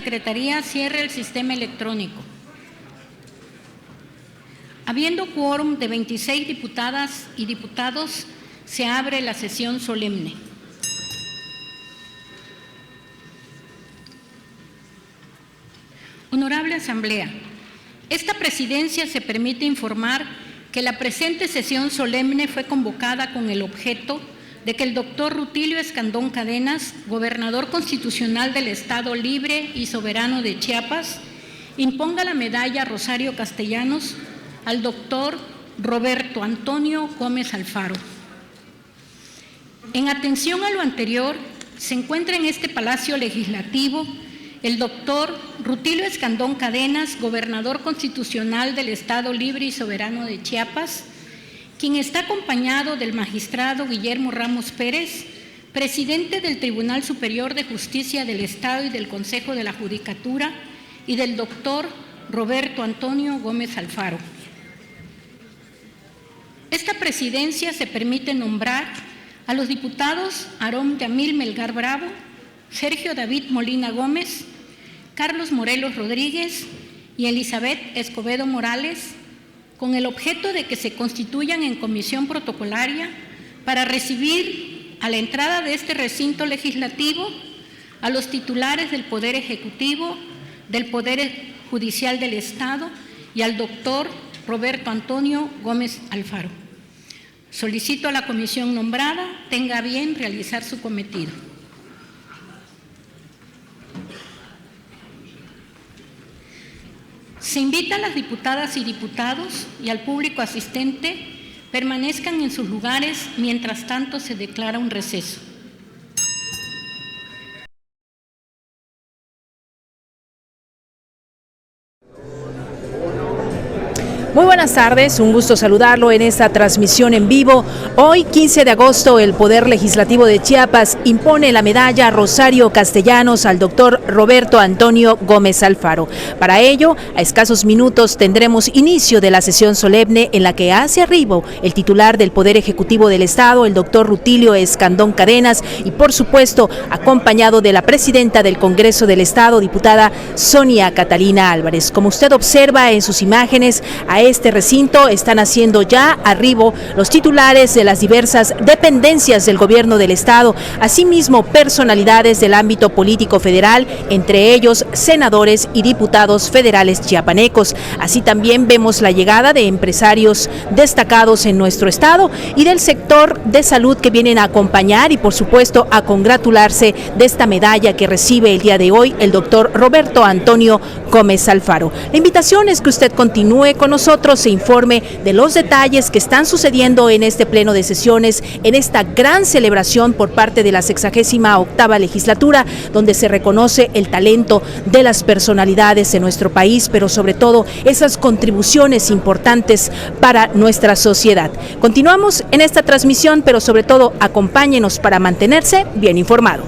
Secretaría cierre el sistema electrónico. Habiendo quórum de 26 diputadas y diputados, se abre la sesión solemne. Honorable Asamblea, esta presidencia se permite informar que la presente sesión solemne fue convocada con el objeto de que el doctor Rutilio Escandón Cadenas, gobernador constitucional del Estado Libre y Soberano de Chiapas, imponga la medalla Rosario Castellanos al doctor Roberto Antonio Gómez Alfaro. En atención a lo anterior, se encuentra en este Palacio Legislativo el doctor Rutilio Escandón Cadenas, gobernador constitucional del Estado Libre y Soberano de Chiapas, quien está acompañado del magistrado Guillermo Ramos Pérez, presidente del Tribunal Superior de Justicia del Estado y del Consejo de la Judicatura, y del doctor Roberto Antonio Gómez Alfaro. Esta presidencia se permite nombrar a los diputados Aarón Yamil Melgar Bravo, Sergio David Molina Gómez, Carlos Morelos Rodríguez y Elizabeth Escobedo Morales, con el objeto de que se constituyan en comisión protocolaria para recibir a la entrada de este recinto legislativo a los titulares del Poder Ejecutivo, del Poder Judicial del Estado y al doctor Roberto Antonio Gómez Alfaro. Solicito a la comisión nombrada tenga a bien realizar su cometido. Se invita a las diputadas y diputados y al público asistente permanezcan en sus lugares, mientras tanto se declara un receso. Muy buenas tardes, un gusto saludarlo en esta transmisión en vivo. Hoy, 15 de agosto, el Poder Legislativo de Chiapas impone la medalla Rosario Castellanos al doctor Roberto Antonio Gómez Alfaro. Para ello, a escasos minutos tendremos inicio de la sesión solemne en la que hace arribo el titular del Poder Ejecutivo del Estado, el doctor Rutilio Escandón Cadenas, y por supuesto, acompañado de la presidenta del Congreso del Estado, diputada Sonia Catalina Álvarez. Como usted observa en sus imágenes, a este recinto están haciendo ya arribo los titulares de las diversas dependencias del gobierno del Estado, asimismo personalidades del ámbito político federal, entre ellos senadores y diputados federales chiapanecos. Así también vemos la llegada de empresarios destacados en nuestro estado y del sector de salud que vienen a acompañar y por supuesto a congratularse de esta medalla que recibe el día de hoy el doctor Roberto Antonio Gómez Alfaro. La invitación es que usted continúe con nosotros, se informe de los detalles que están sucediendo en este pleno de sesiones, en esta gran celebración por parte de la 68ª legislatura, donde se reconoce el talento de las personalidades de nuestro país, pero sobre todo esas contribuciones importantes para nuestra sociedad. Continuamos en esta transmisión, pero sobre todo acompáñenos para mantenerse bien informado.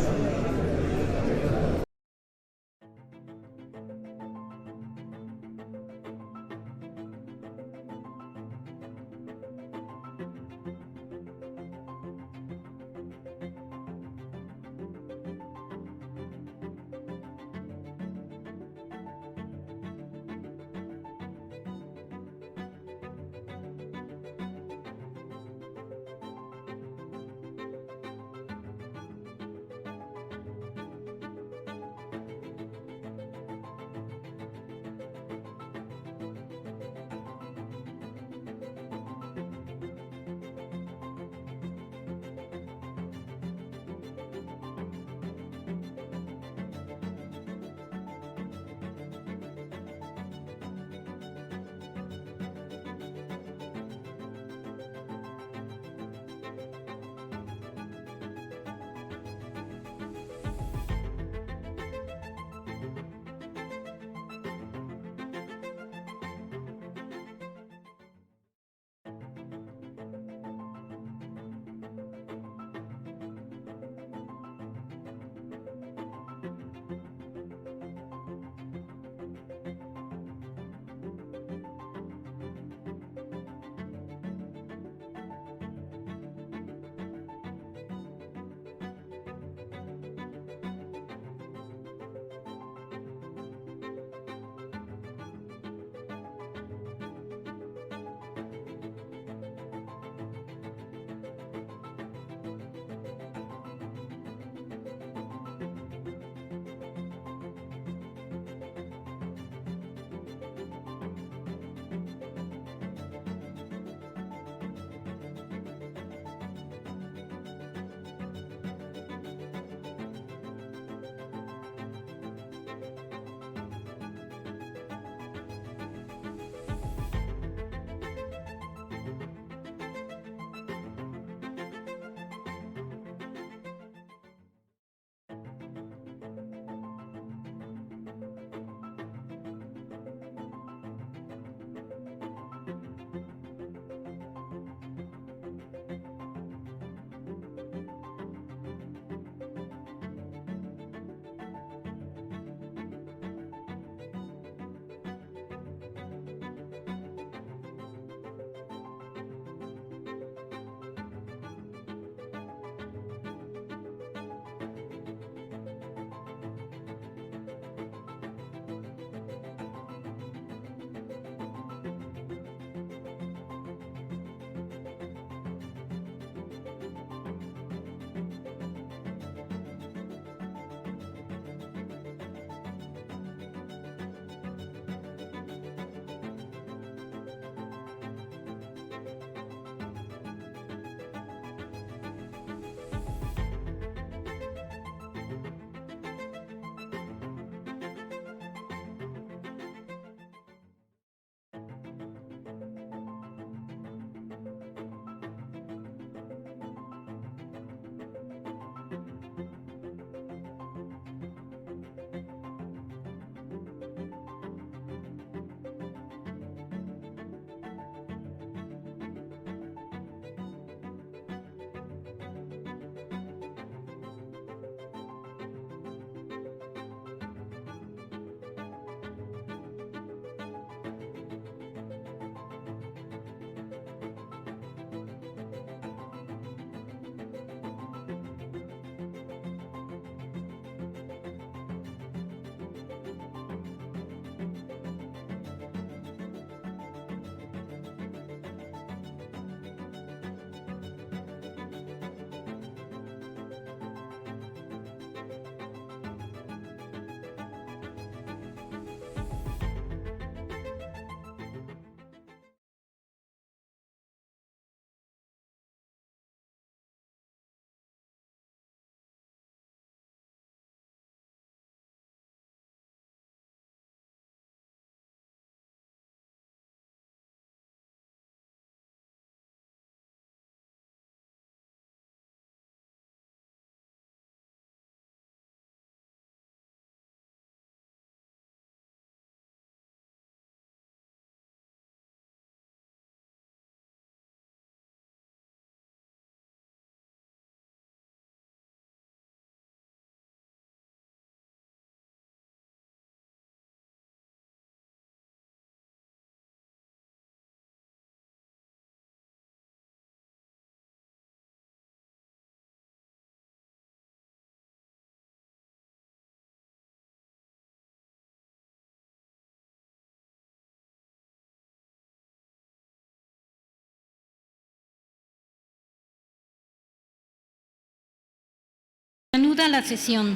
Reanuda la sesión.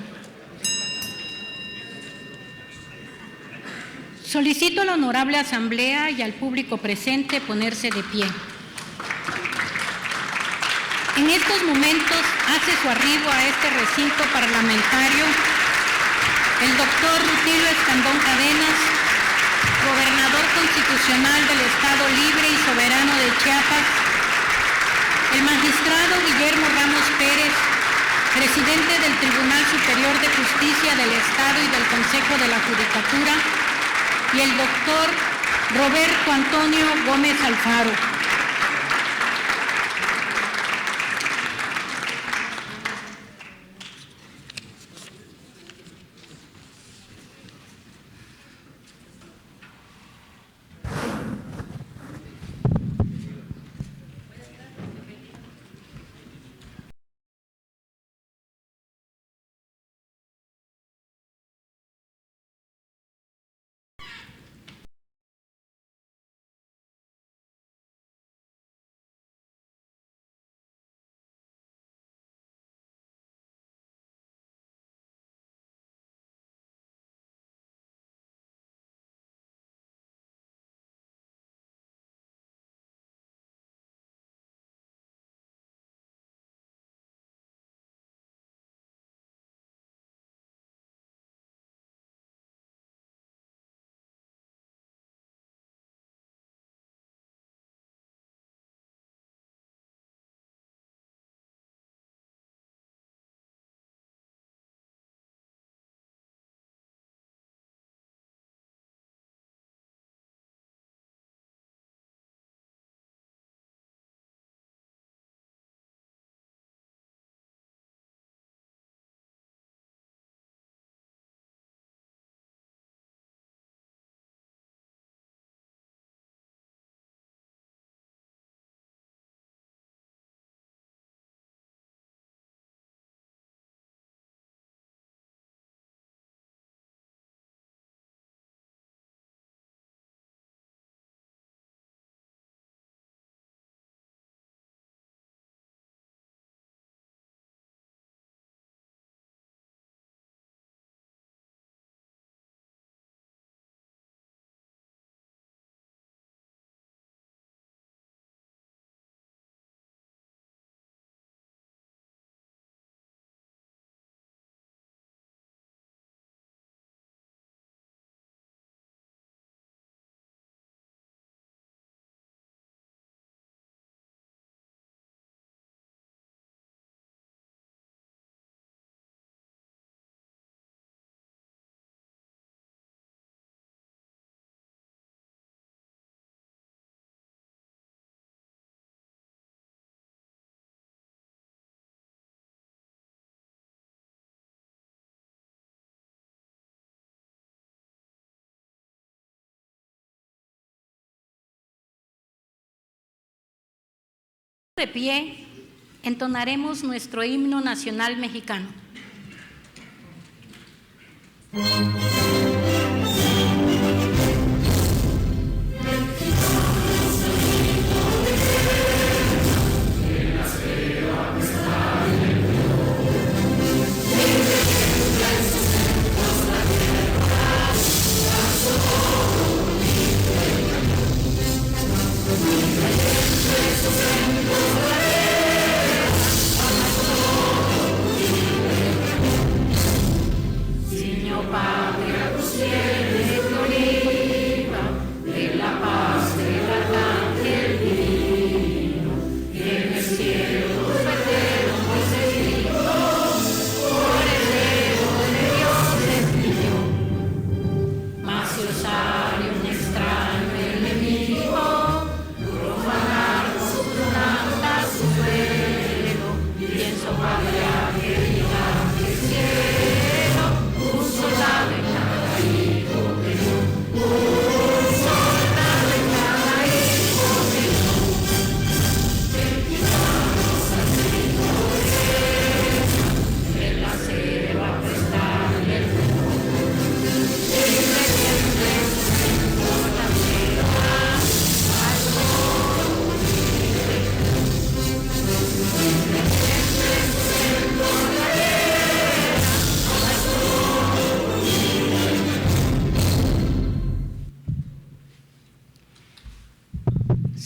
Solicito a la honorable asamblea y al público presente ponerse de pie. En estos momentos hace su arribo a este recinto parlamentario el doctor Rutilio Escandón Cadenas, gobernador constitucional del Estado Libre y Soberano de Chiapas, el magistrado Guillermo Ramos Pérez, presidente del Tribunal Superior de Justicia del Estado y del Consejo de la Judicatura, y el doctor Roberto Antonio Gómez Alfaro. De pie, entonaremos nuestro himno nacional mexicano. Padre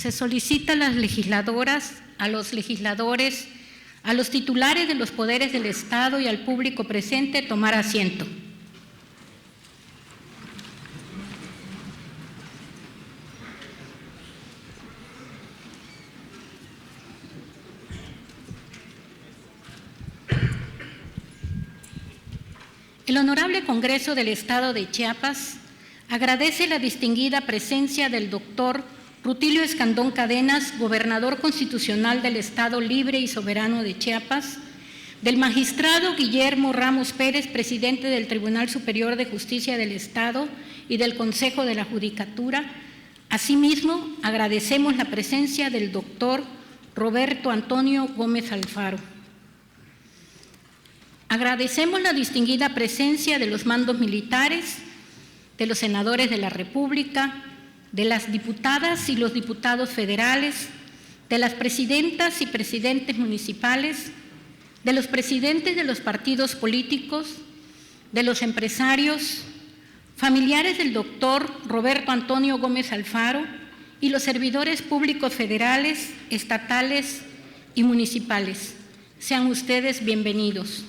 Se solicita a las legisladoras, a los legisladores, a los titulares de los poderes del Estado y al público presente tomar asiento. El Honorable Congreso del Estado de Chiapas agradece la distinguida presencia del doctor Rutilio Escandón Cadenas, gobernador constitucional del Estado Libre y Soberano de Chiapas, del magistrado Guillermo Ramos Pérez, presidente del Tribunal Superior de Justicia del Estado y del Consejo de la Judicatura. Asimismo, agradecemos la presencia del doctor Roberto Antonio Gómez Alfaro. Agradecemos la distinguida presencia de los mandos militares, de los senadores de la República, de las diputadas y los diputados federales, de las presidentas y presidentes municipales, de los presidentes de los partidos políticos, de los empresarios, familiares del doctor Roberto Antonio Gómez Alfaro y los servidores públicos federales, estatales y municipales. Sean ustedes bienvenidos.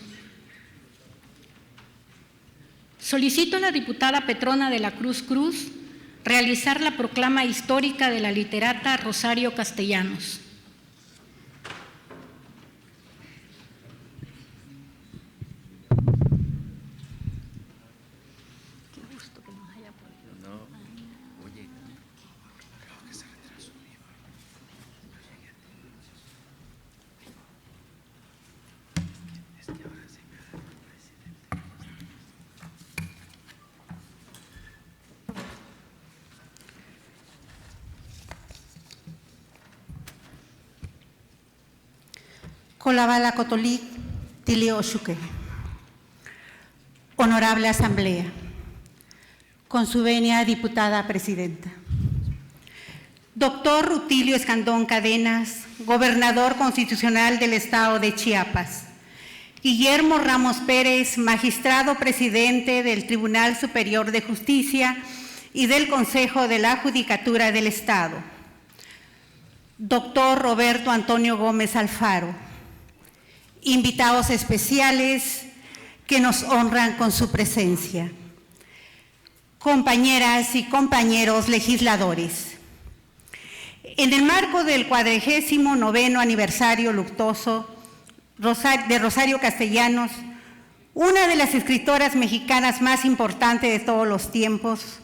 Solicito a la diputada Petrona de la Cruz Cruz realizar la proclama histórica de la literata Rosario Castellanos. Qué gusto que nos haya podido. No, oye, creo que se retrasó. Ahora sí me da el presidente. Colabala Cotolik, Tilio Xuque. Honorable Asamblea, con su venia, diputada presidenta. Doctor Rutilio Escandón Cadenas, gobernador constitucional del Estado de Chiapas. Guillermo Ramos Pérez, magistrado presidente del Tribunal Superior de Justicia y del Consejo de la Judicatura del Estado. Doctor Roberto Antonio Gómez Alfaro. Invitados especiales que nos honran con su presencia. Compañeras y compañeros legisladores. En el marco del 49º aniversario luctuoso de Rosario Castellanos, una de las escritoras mexicanas más importantes de todos los tiempos,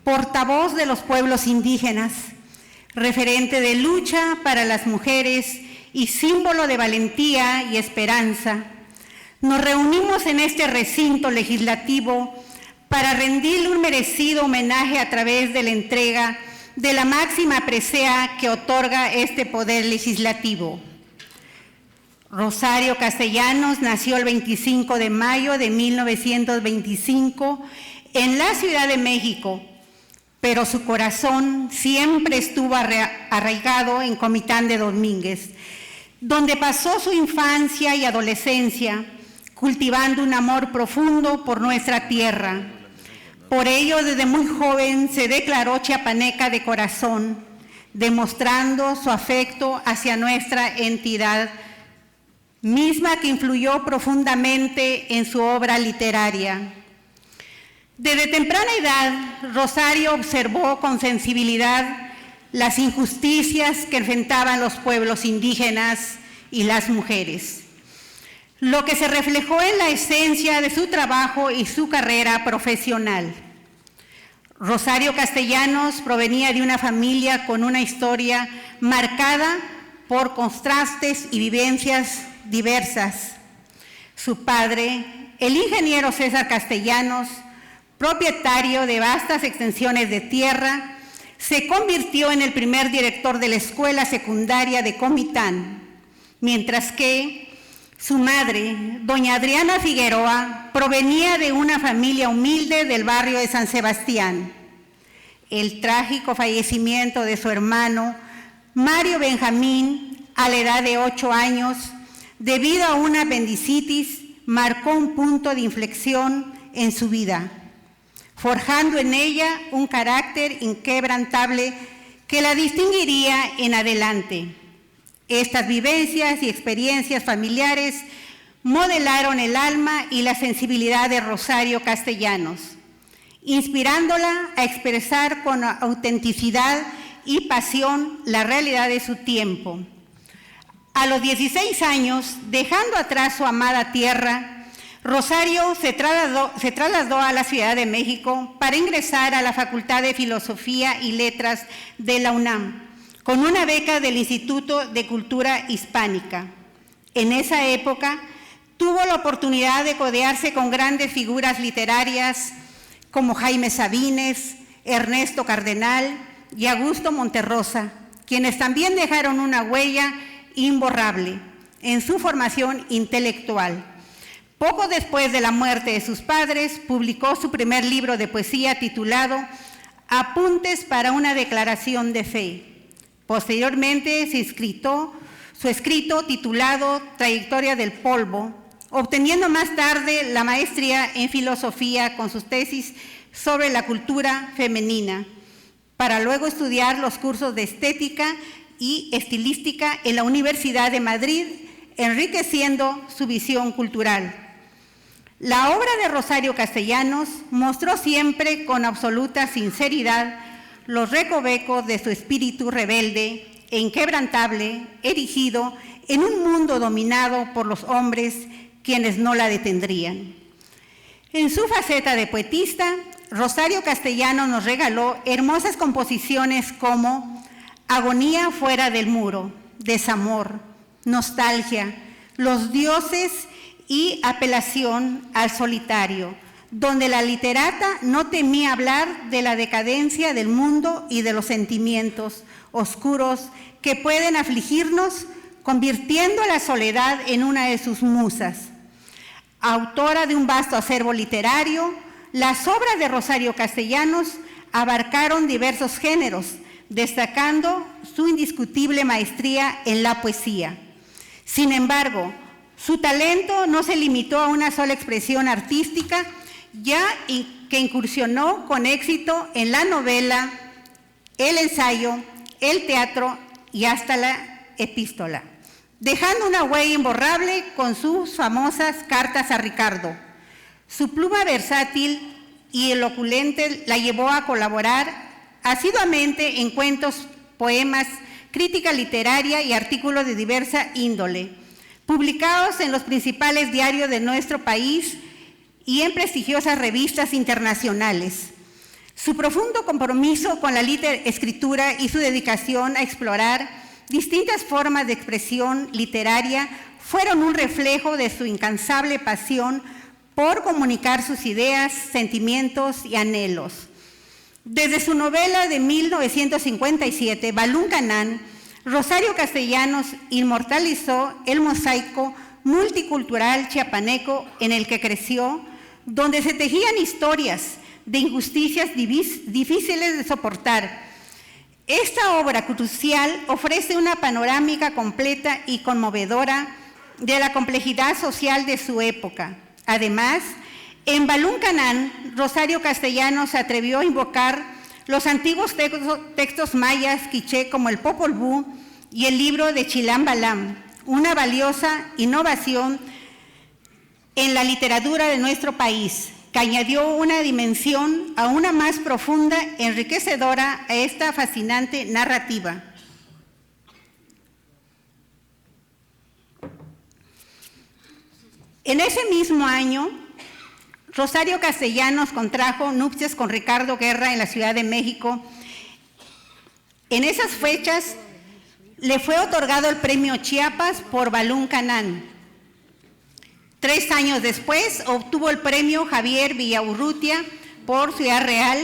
portavoz de los pueblos indígenas, referente de lucha para las mujeres y símbolo de valentía y esperanza, nos reunimos en este recinto legislativo para rendirle un merecido homenaje a través de la entrega de la máxima presea que otorga este poder legislativo. Rosario Castellanos nació el 25 de mayo de 1925 en la Ciudad de México, pero su corazón siempre estuvo arraigado en Comitán de Domínguez, donde pasó su infancia y adolescencia, cultivando un amor profundo por nuestra tierra. Por ello, desde muy joven se declaró chiapaneca de corazón, demostrando su afecto hacia nuestra entidad, misma que influyó profundamente en su obra literaria. Desde temprana edad, Rosario observó con sensibilidad las injusticias que enfrentaban los pueblos indígenas y las mujeres, lo que se reflejó en la esencia de su trabajo y su carrera profesional. Rosario Castellanos provenía de una familia con una historia marcada por contrastes y vivencias diversas. Su padre, el ingeniero César Castellanos, propietario de vastas extensiones de tierra, se convirtió en el primer director de la escuela secundaria de Comitán, mientras que su madre, doña Adriana Figueroa, provenía de una familia humilde del barrio de San Sebastián. El trágico fallecimiento de su hermano, Mario Benjamín, a la edad de 8 años, debido a una apendicitis, marcó un punto de inflexión en su vida, forjando en ella un carácter inquebrantable que la distinguiría en adelante. Estas vivencias y experiencias familiares modelaron el alma y la sensibilidad de Rosario Castellanos, inspirándola a expresar con autenticidad y pasión la realidad de su tiempo. A los 16 años, dejando atrás su amada tierra, Rosario se trasladó a la Ciudad de México para ingresar a la Facultad de Filosofía y Letras de la UNAM, con una beca del Instituto de Cultura Hispánica. En esa época, tuvo la oportunidad de codearse con grandes figuras literarias como Jaime Sabines, Ernesto Cardenal y Augusto Monterrosa, quienes también dejaron una huella imborrable en su formación intelectual. Poco después de la muerte de sus padres, publicó su primer libro de poesía titulado Apuntes para una declaración de fe. Posteriormente, su escrito titulado Trayectoria del polvo, obteniendo más tarde la maestría en filosofía con sus tesis sobre la cultura femenina, para luego estudiar los cursos de estética y estilística en la Universidad de Madrid, enriqueciendo su visión cultural. La obra de Rosario Castellanos mostró siempre con absoluta sinceridad los recovecos de su espíritu rebelde e inquebrantable, erigido en un mundo dominado por los hombres quienes no la detendrían. En su faceta de poetista, Rosario Castellanos nos regaló hermosas composiciones como Agonía fuera del muro, Desamor, Nostalgia, Los dioses y Apelación al solitario, donde la literata no temía hablar de la decadencia del mundo y de los sentimientos oscuros que pueden afligirnos, convirtiendo la soledad en una de sus musas. Autora de un vasto acervo literario, las obras de Rosario Castellanos abarcaron diversos géneros, destacando su indiscutible maestría en la poesía. Sin embargo, su talento no se limitó a una sola expresión artística, ya que incursionó con éxito en la novela, el ensayo, el teatro y hasta la epístola, dejando una huella imborrable con sus famosas cartas a Ricardo. Su pluma versátil y elocuente la llevó a colaborar asiduamente en cuentos, poemas, crítica literaria y artículos de diversa índole, publicados en los principales diarios de nuestro país y en prestigiosas revistas internacionales. Su profundo compromiso con la escritura y su dedicación a explorar distintas formas de expresión literaria fueron un reflejo de su incansable pasión por comunicar sus ideas, sentimientos y anhelos. Desde su novela de 1957, Balún Canán, Rosario Castellanos inmortalizó el mosaico multicultural chiapaneco en el que creció, donde se tejían historias de injusticias difíciles de soportar. Esta obra crucial ofrece una panorámica completa y conmovedora de la complejidad social de su época. Además, en Balún Canán, Rosario Castellanos se atrevió a invocar los antiguos textos mayas quiché como el Popol Vuh y el libro de Chilam Balam, una valiosa innovación en la literatura de nuestro país, que añadió una dimensión aún más profunda, enriquecedora a esta fascinante narrativa. En ese mismo año, Rosario Castellanos contrajo nupcias con Ricardo Guerra en la Ciudad de México. En esas fechas le fue otorgado el premio Chiapas por Balún Canán. 3 años después obtuvo el premio Javier Villaurrutia por Ciudad Real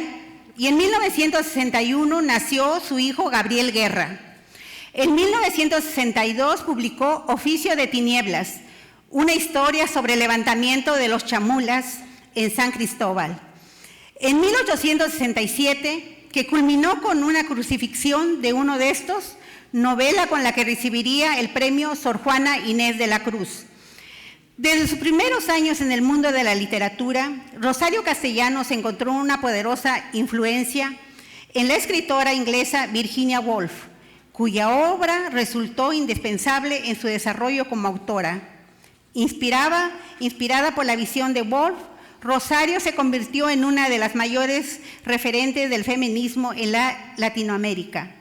y en 1961 nació su hijo Gabriel Guerra. En 1962 publicó Oficio de Tinieblas, una historia sobre el levantamiento de los chamulas en San Cristóbal. En 1867, que culminó con una crucifixión de uno de estos, novela con la que recibiría el premio Sor Juana Inés de la Cruz. Desde sus primeros años en el mundo de la literatura, Rosario Castellanos encontró una poderosa influencia en la escritora inglesa Virginia Woolf, cuya obra resultó indispensable en su desarrollo como autora. Inspirada por la visión de Woolf, Rosario se convirtió en una de las mayores referentes del feminismo en Latinoamérica.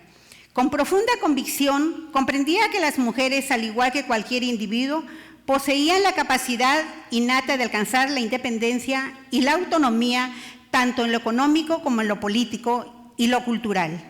Con profunda convicción, comprendía que las mujeres, al igual que cualquier individuo, poseían la capacidad innata de alcanzar la independencia y la autonomía tanto en lo económico como en lo político y lo cultural.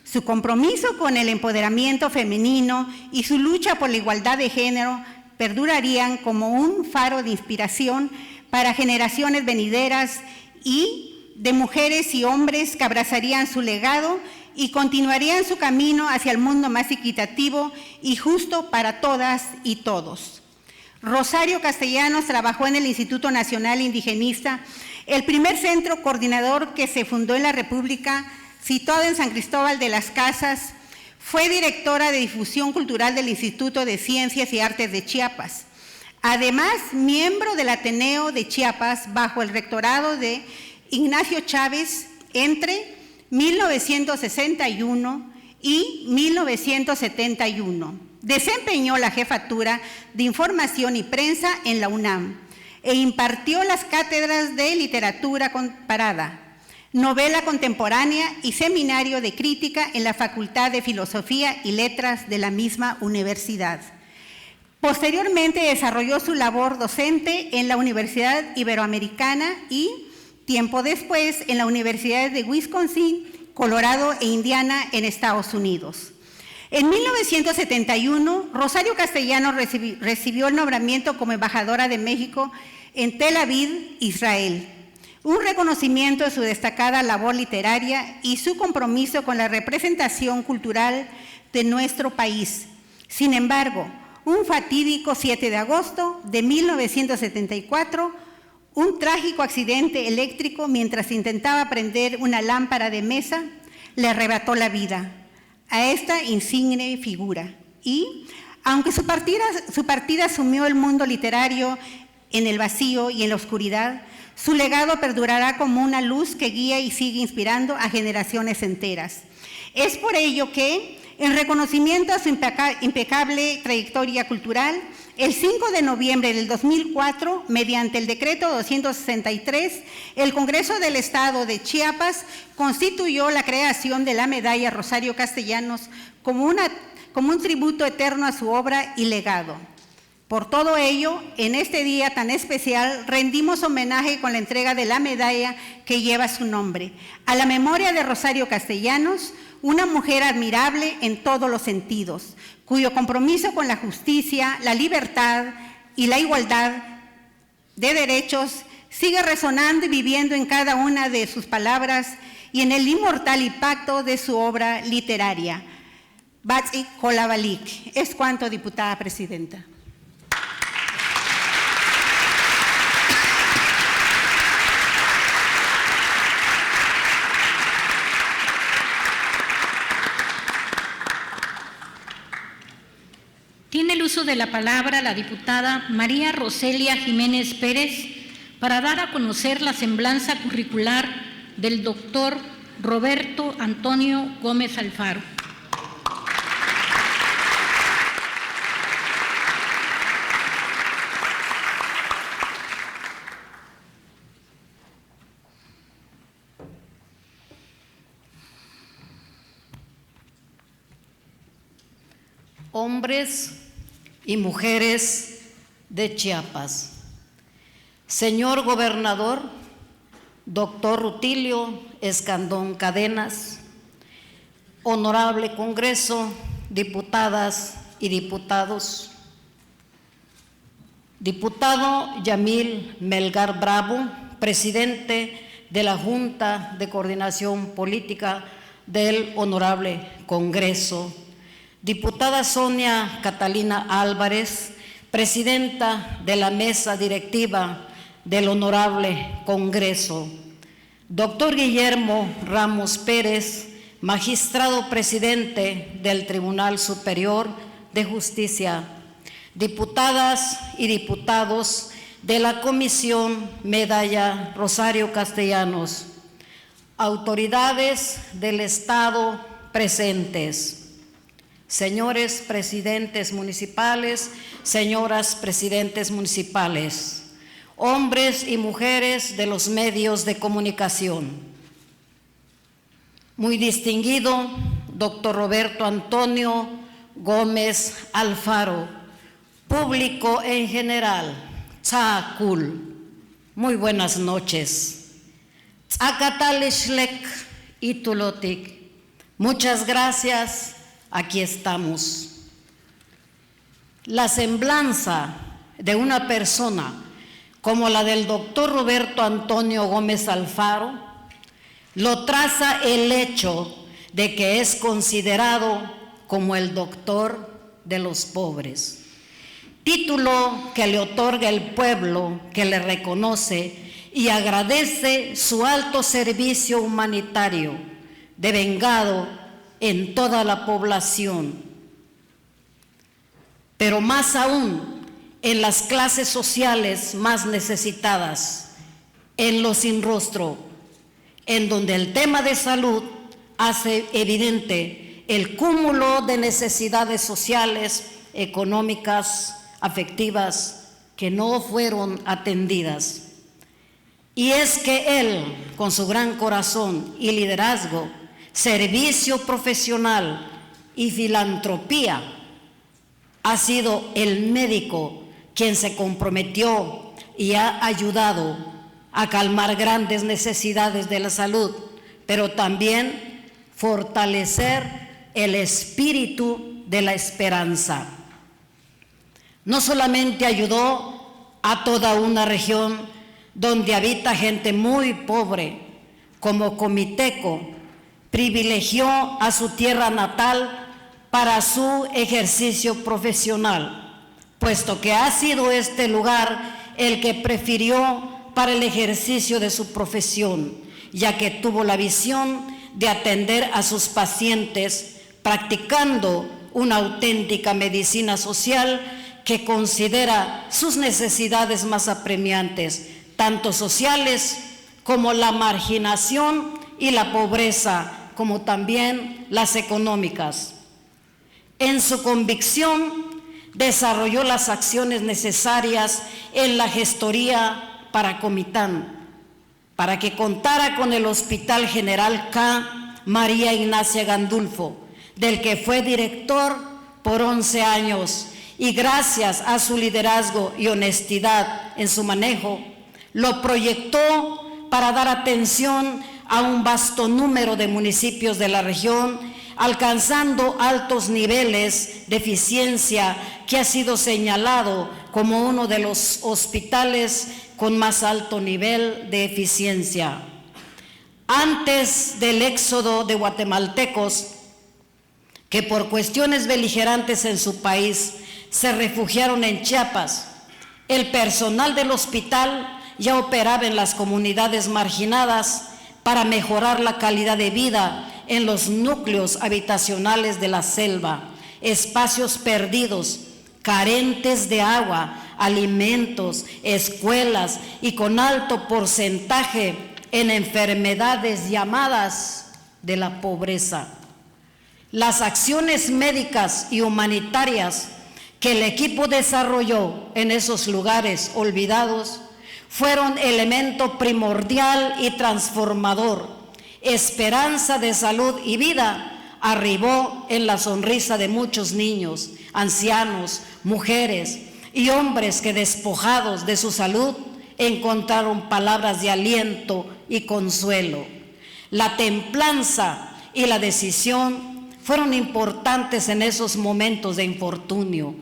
Su compromiso con el empoderamiento femenino y su lucha por la igualdad de género perdurarían como un faro de inspiración para generaciones venideras y de mujeres y hombres que abrazarían su legado y continuarían su camino hacia el mundo más equitativo y justo para todas y todos. Rosario Castellanos trabajó en el Instituto Nacional Indigenista, el primer centro coordinador que se fundó en la República, situado en San Cristóbal de las Casas. Fue directora de difusión cultural del Instituto de Ciencias y Artes de Chiapas. Además, miembro del Ateneo de Chiapas bajo el rectorado de Ignacio Chávez entre 1961 y 1971. Desempeñó la jefatura de Información y Prensa en la UNAM e impartió las cátedras de Literatura Comparada, Novela Contemporánea y Seminario de Crítica en la Facultad de Filosofía y Letras de la misma universidad. Posteriormente desarrolló su labor docente en la Universidad Iberoamericana y, tiempo después, en la Universidad de Wisconsin, Colorado e Indiana en Estados Unidos. En 1971, Rosario Castellanos recibió el nombramiento como embajadora de México en Tel Aviv, Israel. Un reconocimiento de su destacada labor literaria y su compromiso con la representación cultural de nuestro país. Sin embargo, un fatídico 7 de agosto de 1974, un trágico accidente eléctrico mientras intentaba prender una lámpara de mesa le arrebató la vida a esta insigne figura. Y, aunque su partida sumió el mundo literario en el vacío y en la oscuridad, su legado perdurará como una luz que guía y sigue inspirando a generaciones enteras. Es por ello que, en reconocimiento a su impecable trayectoria cultural, el 5 de noviembre del 2004, mediante el decreto 263, el Congreso del Estado de Chiapas constituyó la creación de la medalla Rosario Castellanos como un tributo eterno a su obra y legado. Por todo ello, en este día tan especial, rendimos homenaje con la entrega de la medalla que lleva su nombre, a la memoria de Rosario Castellanos, una mujer admirable en todos los sentidos, cuyo compromiso con la justicia, la libertad y la igualdad de derechos sigue resonando y viviendo en cada una de sus palabras y en el inmortal impacto de su obra literaria. Batzi Kolabalik. Es cuanto, diputada presidenta. Tiene el uso de la palabra la diputada María Roselia Jiménez Pérez para dar a conocer la semblanza curricular del doctor Roberto Antonio Gómez Alfaro. Hombres y mujeres de Chiapas. Señor Gobernador, doctor Rutilio Escandón Cadenas, Honorable Congreso, diputadas y diputados, diputado Yamil Melgar Bravo, presidente de la Junta de Coordinación Política del Honorable Congreso, diputada Sonia Catalina Álvarez, presidenta de la mesa directiva del Honorable Congreso, doctor Guillermo Ramos Pérez, magistrado presidente del Tribunal Superior de Justicia, diputadas y diputados de la Comisión Medalla Rosario Castellanos, autoridades del Estado presentes, señores presidentes municipales, señoras presidentes municipales, hombres y mujeres de los medios de comunicación, muy distinguido doctor Roberto Antonio Gómez Alfaro, público en general, Tzakul, muy buenas noches. Tzakatalixlek y Tulotik, muchas gracias, aquí estamos. La semblanza de una persona como la del doctor Roberto Antonio Gómez Alfaro lo traza el hecho de que es considerado como el doctor de los pobres, título que le otorga el pueblo que le reconoce y agradece su alto servicio humanitario devengado en toda la población, pero más aún en las clases sociales más necesitadas, en lo sin rostro, en donde el tema de salud hace evidente el cúmulo de necesidades sociales, económicas, afectivas, que no fueron atendidas. Y es que él, con su gran corazón y liderazgo, servicio profesional y filantropía, ha sido el médico quien se comprometió y ha ayudado a calmar grandes necesidades de la salud, pero también fortalecer el espíritu de la esperanza. No solamente ayudó a toda una región donde habita gente muy pobre, como Comiteco, privilegió a su tierra natal para su ejercicio profesional, puesto que ha sido este lugar el que prefirió para el ejercicio de su profesión, ya que tuvo la visión de atender a sus pacientes practicando una auténtica medicina social que considera sus necesidades más apremiantes, tanto sociales como la marginación y la pobreza, como también las económicas. En su convicción, desarrolló las acciones necesarias en la gestoría para Comitán, para que contara con el Hospital General K. María Ignacia Gandulfo, del que fue director por 11 años, y gracias a su liderazgo y honestidad en su manejo, lo proyectó para dar atención a un vasto número de municipios de la región, alcanzando altos niveles de eficiencia que ha sido señalado como uno de los hospitales con más alto nivel de eficiencia. Antes del éxodo de guatemaltecos, que por cuestiones beligerantes en su país se refugiaron en Chiapas, el personal del hospital ya operaba en las comunidades marginadas para mejorar la calidad de vida en los núcleos habitacionales de la selva, espacios perdidos, carentes de agua, alimentos, escuelas y con alto porcentaje en enfermedades llamadas de la pobreza. Las acciones médicas y humanitarias que el equipo desarrolló en esos lugares olvidados fueron elemento primordial y transformador. Esperanza de salud y vida arribó en la sonrisa de muchos niños, ancianos, mujeres y hombres que, despojados de su salud, encontraron palabras de aliento y consuelo. La templanza y la decisión fueron importantes en esos momentos de infortunio.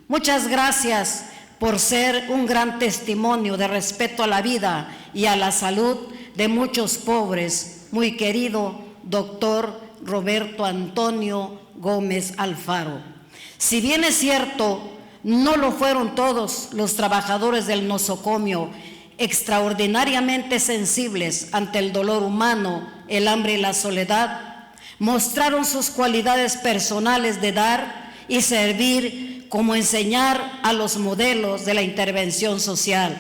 Muchas gracias por ser un gran testimonio de respeto a la vida y a la salud de muchos pobres, muy querido doctor Roberto Antonio Gómez Alfaro. Si bien es cierto, no lo fueron todos los trabajadores del nosocomio, extraordinariamente sensibles ante el dolor humano, el hambre y la soledad, mostraron sus cualidades personales de dar y servir, como enseñar a los modelos de la intervención social.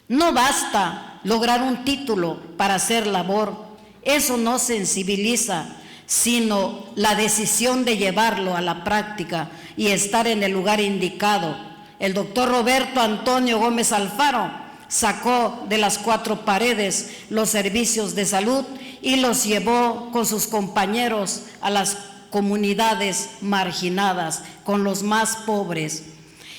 No basta lograr un título para hacer labor. Eso no sensibiliza, sino la decisión de llevarlo a la práctica y estar en el lugar indicado. El doctor Roberto Antonio Gómez Alfaro sacó de las cuatro paredes los servicios de salud y los llevó con sus compañeros a las comunidades marginadas, con los más pobres.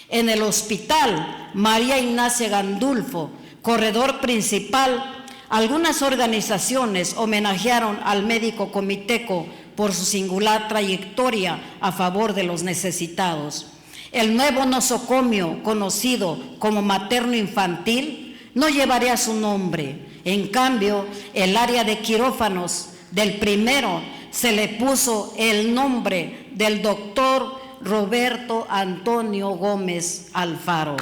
En el hospital María Ignacia Gandulfo, corredor principal, algunas organizaciones homenajearon al médico comiteco por su singular trayectoria a favor de los necesitados. El nuevo nosocomio, conocido como materno infantil, no llevaría su nombre. En cambio, el área de quirófanos del primero se le puso el nombre del doctor Roberto Antonio Gómez Alfaro.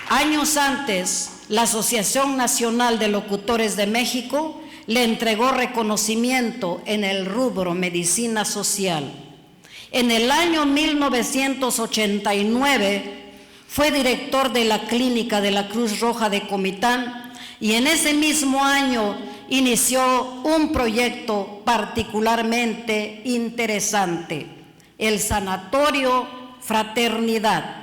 Años antes, la Asociación Nacional de Locutores de México le entregó reconocimiento en el rubro medicina social. En el año 1989 fue director de la clínica de la Cruz Roja de Comitán y en ese mismo año inició un proyecto particularmente interesante, el Sanatorio Fraternidad.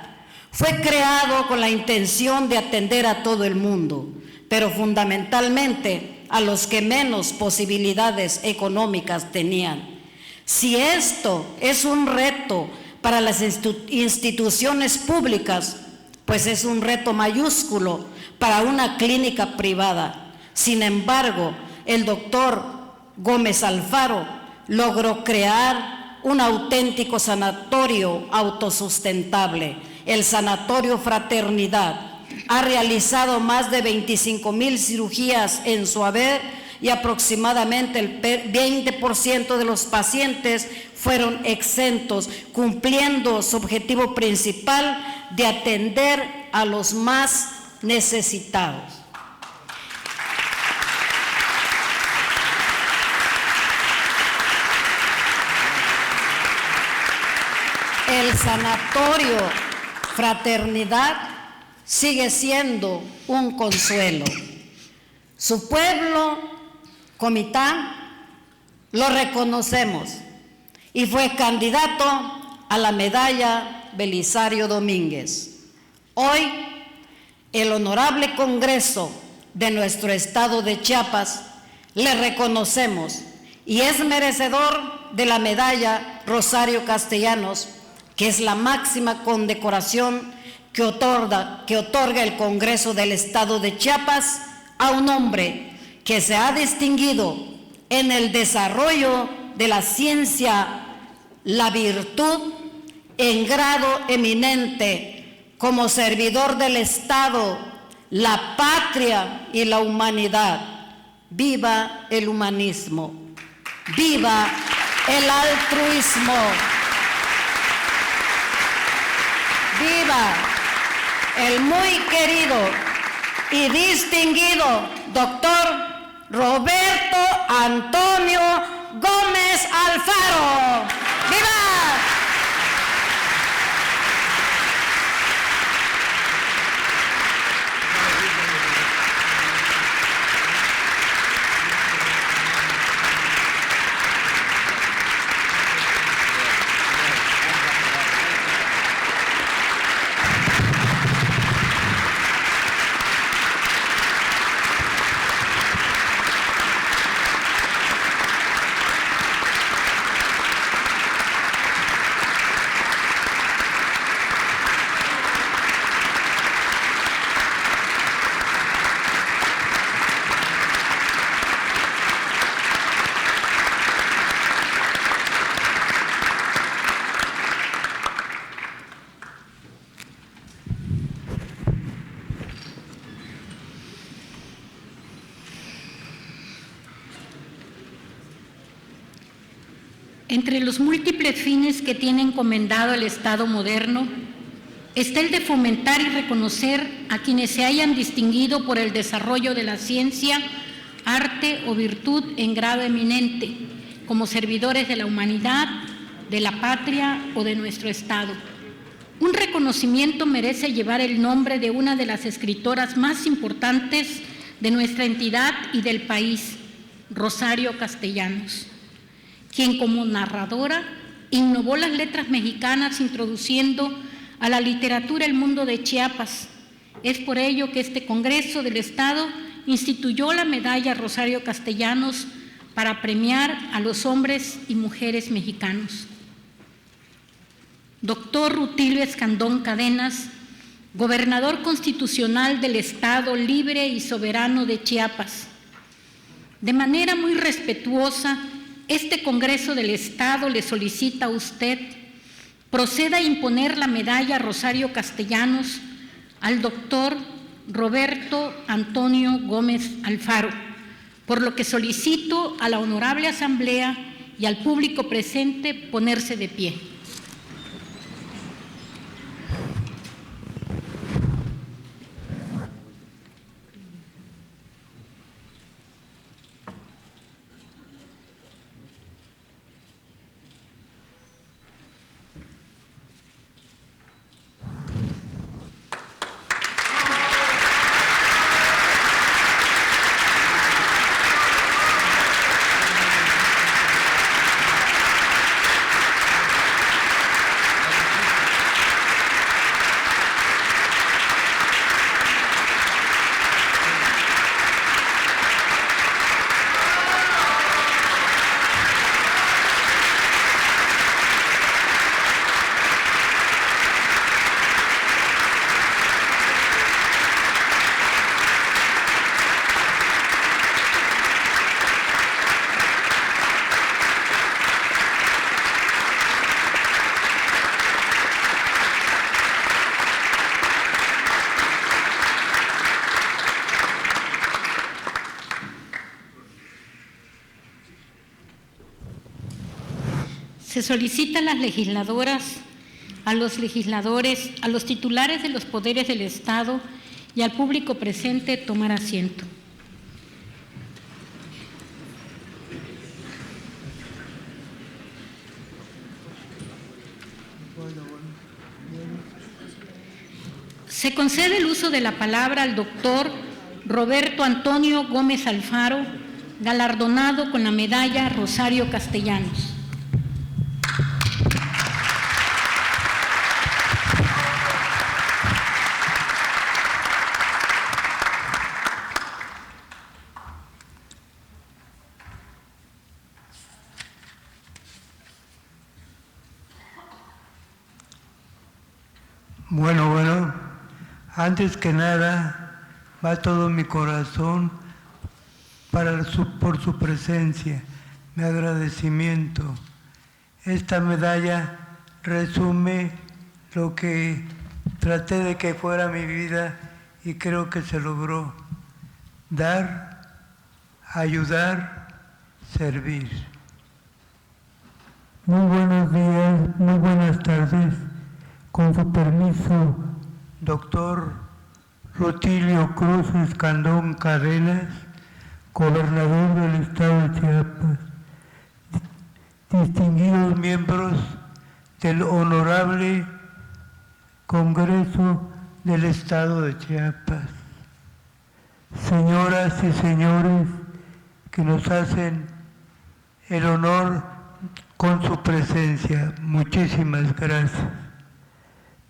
Fue creado con la intención de atender a todo el mundo, pero fundamentalmente a los que menos posibilidades económicas tenían. Si esto es un reto para las instituciones públicas, pues es un reto mayúsculo para una clínica privada. Sin embargo, el doctor Gómez Alfaro logró crear un auténtico sanatorio autosustentable, el Sanatorio Fraternidad. Ha realizado más de 25,000 cirugías en su haber y aproximadamente el 20% de los pacientes fueron exentos, cumpliendo su objetivo principal de atender a los más necesitados. El Sanatorio Fraternidad sigue siendo un consuelo. Su pueblo, Comitán, lo reconocemos y fue candidato a la medalla Belisario Domínguez. Hoy, el honorable Congreso de nuestro estado de Chiapas le reconocemos y es merecedor de la medalla Rosario Castellanos, que es la máxima condecoración que otorga el Congreso del Estado de Chiapas a un hombre que se ha distinguido en el desarrollo de la ciencia, la virtud, en grado eminente, como servidor del Estado, la patria y la humanidad. Viva el humanismo, viva el altruismo, viva el muy querido y distinguido doctor Roberto Antonio Gómez Alfaro. ¡Viva! Entre los múltiples fines que tiene encomendado el Estado moderno está el de fomentar y reconocer a quienes se hayan distinguido por el desarrollo de la ciencia, arte o virtud en grado eminente, como servidores de la humanidad, de la patria o de nuestro Estado. Un reconocimiento merece llevar el nombre de una de las escritoras más importantes de nuestra entidad y del país, Rosario Castellanos, quien como narradora innovó las letras mexicanas introduciendo a la literatura el mundo de Chiapas. Es por ello que este Congreso del Estado instituyó la medalla Rosario Castellanos para premiar a los hombres y mujeres mexicanos. Doctor Rutilio Escandón Cadenas, gobernador constitucional del Estado libre y soberano de Chiapas. De manera muy respetuosa, este Congreso del Estado le solicita a usted proceda a imponer la medalla Rosario Castellanos al doctor Roberto Antonio Gómez Alfaro, por lo que solicito a la honorable Asamblea y al público presente ponerse de pie. Se solicita a las legisladoras, a los legisladores, a los titulares de los poderes del Estado y al público presente tomar asiento. Se concede el uso de la palabra al doctor Roberto Antonio Gómez Alfaro, galardonado con la medalla Rosario Castellanos. Bueno, antes que nada, va todo mi corazón por su presencia, mi agradecimiento. Esta medalla resume lo que traté de que fuera mi vida y creo que se logró. Dar, ayudar, servir. Muy buenos días, muy buenas tardes. Con su permiso, doctor Rutilio Cruz Escandón Cadenas, gobernador del Estado de Chiapas, distinguidos miembros del Honorable Congreso del Estado de Chiapas, señoras y señores que nos hacen el honor con su presencia, muchísimas gracias.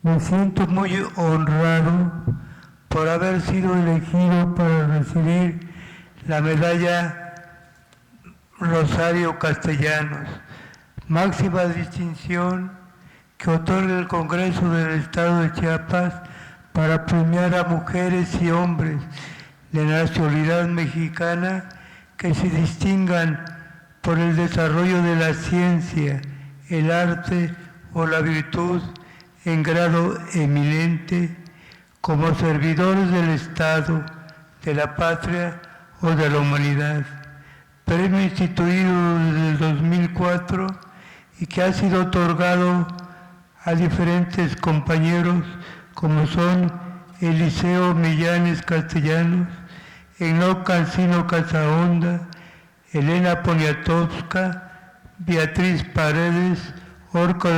Me siento muy honrado por haber sido elegido para recibir la medalla Rosario Castellanos, máxima distinción que otorga el Congreso del Estado de Chiapas para premiar a mujeres y hombres de nacionalidad mexicana que se distingan por el desarrollo de la ciencia, el arte o la virtud en grado eminente, como servidores del Estado, de la patria o de la humanidad. Premio instituido desde el 2004 y que ha sido otorgado a diferentes compañeros como son Eliseo Millanes Castellanos, Enoc Cancino Casaonda, Elena Poniatowska, Beatriz Paredes, Orca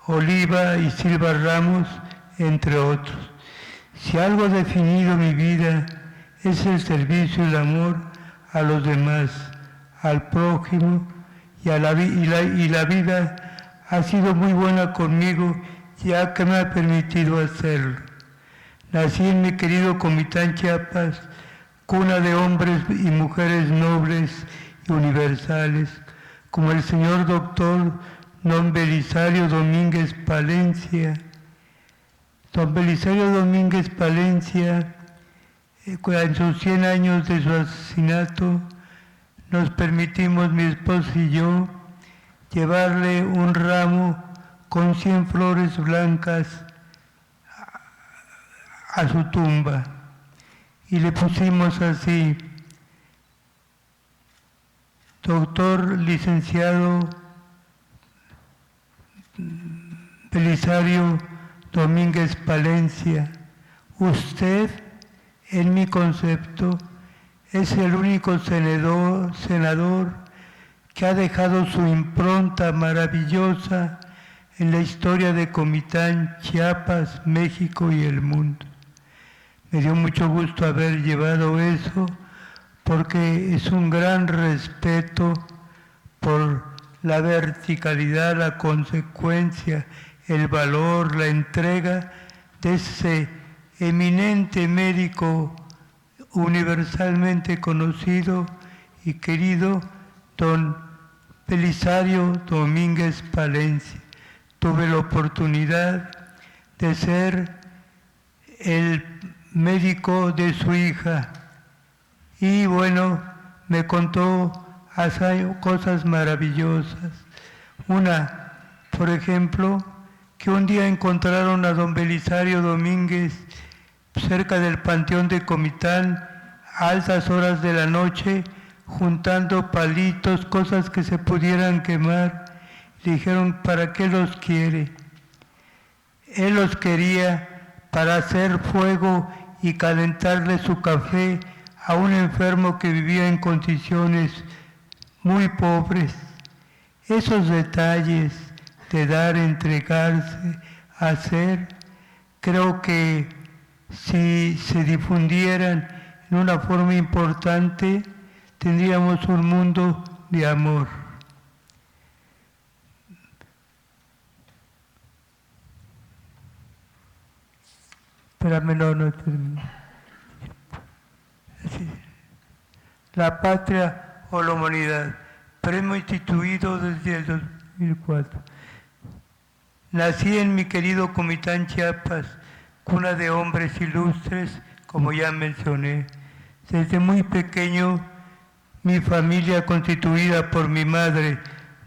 Oliva y Silva Ramos, entre otros. Si algo ha definido mi vida es el servicio y el amor a los demás, al prójimo, y la vida ha sido muy buena conmigo, ya que me ha permitido hacerlo. Nací en mi querido Comitán, Chiapas, cuna de hombres y mujeres nobles y universales, como el señor doctor don Belisario Domínguez Palencia. Don Belisario Domínguez Palencia, en sus 100 años de su asesinato, nos permitimos, mi esposo y yo, llevarle un ramo con 100 flores blancas a su tumba. Y le pusimos así: doctor licenciado Belisario Domínguez Palencia, usted, en mi concepto, es el único senador que ha dejado su impronta maravillosa en la historia de Comitán, Chiapas, México y el mundo. Me dio mucho gusto haber llevado eso, porque es un gran respeto por la verticalidad, la consecuencia, el valor, la entrega de ese eminente médico universalmente conocido y querido, don Belisario Domínguez Palencia. Tuve la oportunidad de ser el médico de su hija y bueno, me contó cosas maravillosas. Una, por ejemplo, que un día encontraron a don Belisario Domínguez cerca del Panteón de Comitán a altas horas de la noche, juntando palitos, cosas que se pudieran quemar. Le dijeron: ¿para qué los quiere? Él los quería para hacer fuego y calentarle su café a un enfermo que vivía en condiciones muy pobres. Esos detalles de dar, entregarse, hacer, creo que si se difundieran en una forma importante, tendríamos un mundo de amor. Espérame, no termino. La patria o la humanidad, premio instituido desde el 2004. Nací en mi querido Comitán, Chiapas, cuna de hombres ilustres, como ya mencioné. Desde muy pequeño, mi familia, constituida por mi madre,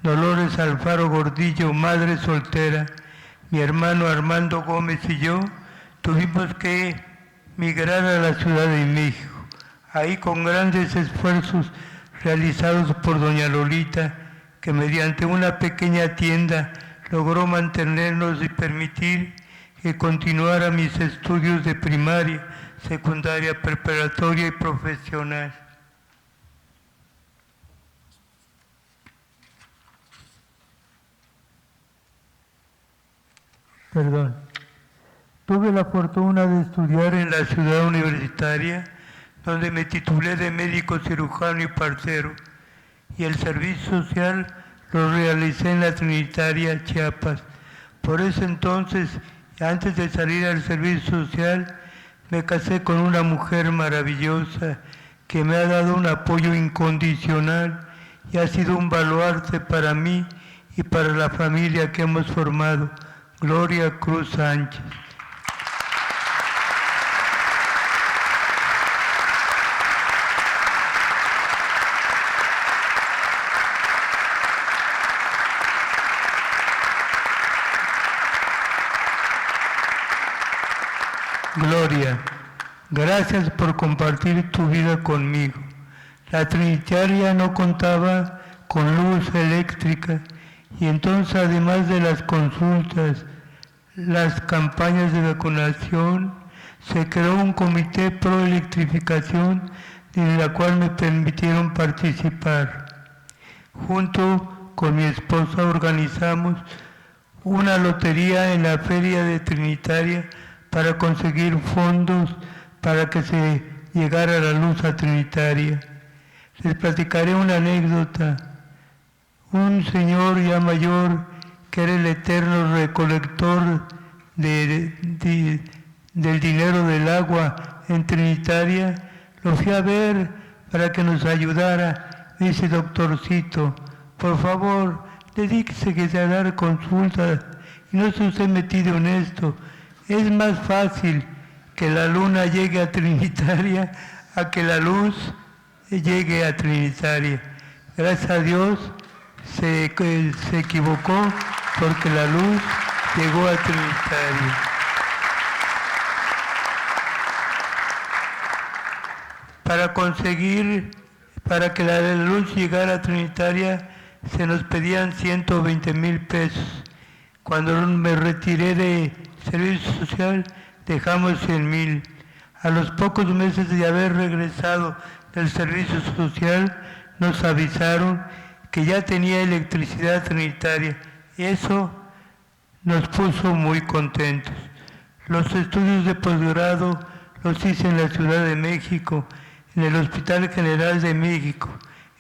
Dolores Alfaro Gordillo, madre soltera, mi hermano Armando Gómez y yo, tuvimos que migrar a la Ciudad de México. Ahí, con grandes esfuerzos realizados por doña Lolita, que mediante una pequeña tienda logró mantenernos y permitir que continuara mis estudios de primaria, secundaria, preparatoria y profesional. Tuve la fortuna de estudiar en la ciudad universitaria, donde me titulé de médico cirujano y partero, y el servicio social lo realicé en la Trinitaria, Chiapas. Por ese entonces, antes de salir al servicio social, me casé con una mujer maravillosa que me ha dado un apoyo incondicional y ha sido un baluarte para mí y para la familia que hemos formado, Gloria Cruz Sánchez. Gloria, gracias por compartir tu vida conmigo. La Trinitaria no contaba con luz eléctrica y entonces, además de las consultas, las campañas de vacunación, se creó un comité pro electrificación en la cual me permitieron participar. Junto con mi esposa organizamos una lotería en la Feria de Trinitaria para conseguir fondos para que se llegara la luz a Trinitaria. Les platicaré una anécdota. Un señor ya mayor, que era el eterno recolector del dinero del agua en Trinitaria, lo fui a ver para que nos ayudara. Me dice: doctorcito, por favor, dedíquese que a dar consultas y no esté usted metido en esto. Es más fácil que la luna llegue a Trinitaria a que la luz llegue a Trinitaria. Gracias a Dios se equivocó, porque la luz llegó a Trinitaria. Para que la luz llegara a Trinitaria, se nos pedían 120,000 pesos. Cuando me retiré de servicio social, dejamos 100,000. A los pocos meses de haber regresado del servicio social, nos avisaron que ya tenía electricidad Trinitaria. Y eso nos puso muy contentos. Los estudios de posgrado los hice en la Ciudad de México, en el Hospital General de México.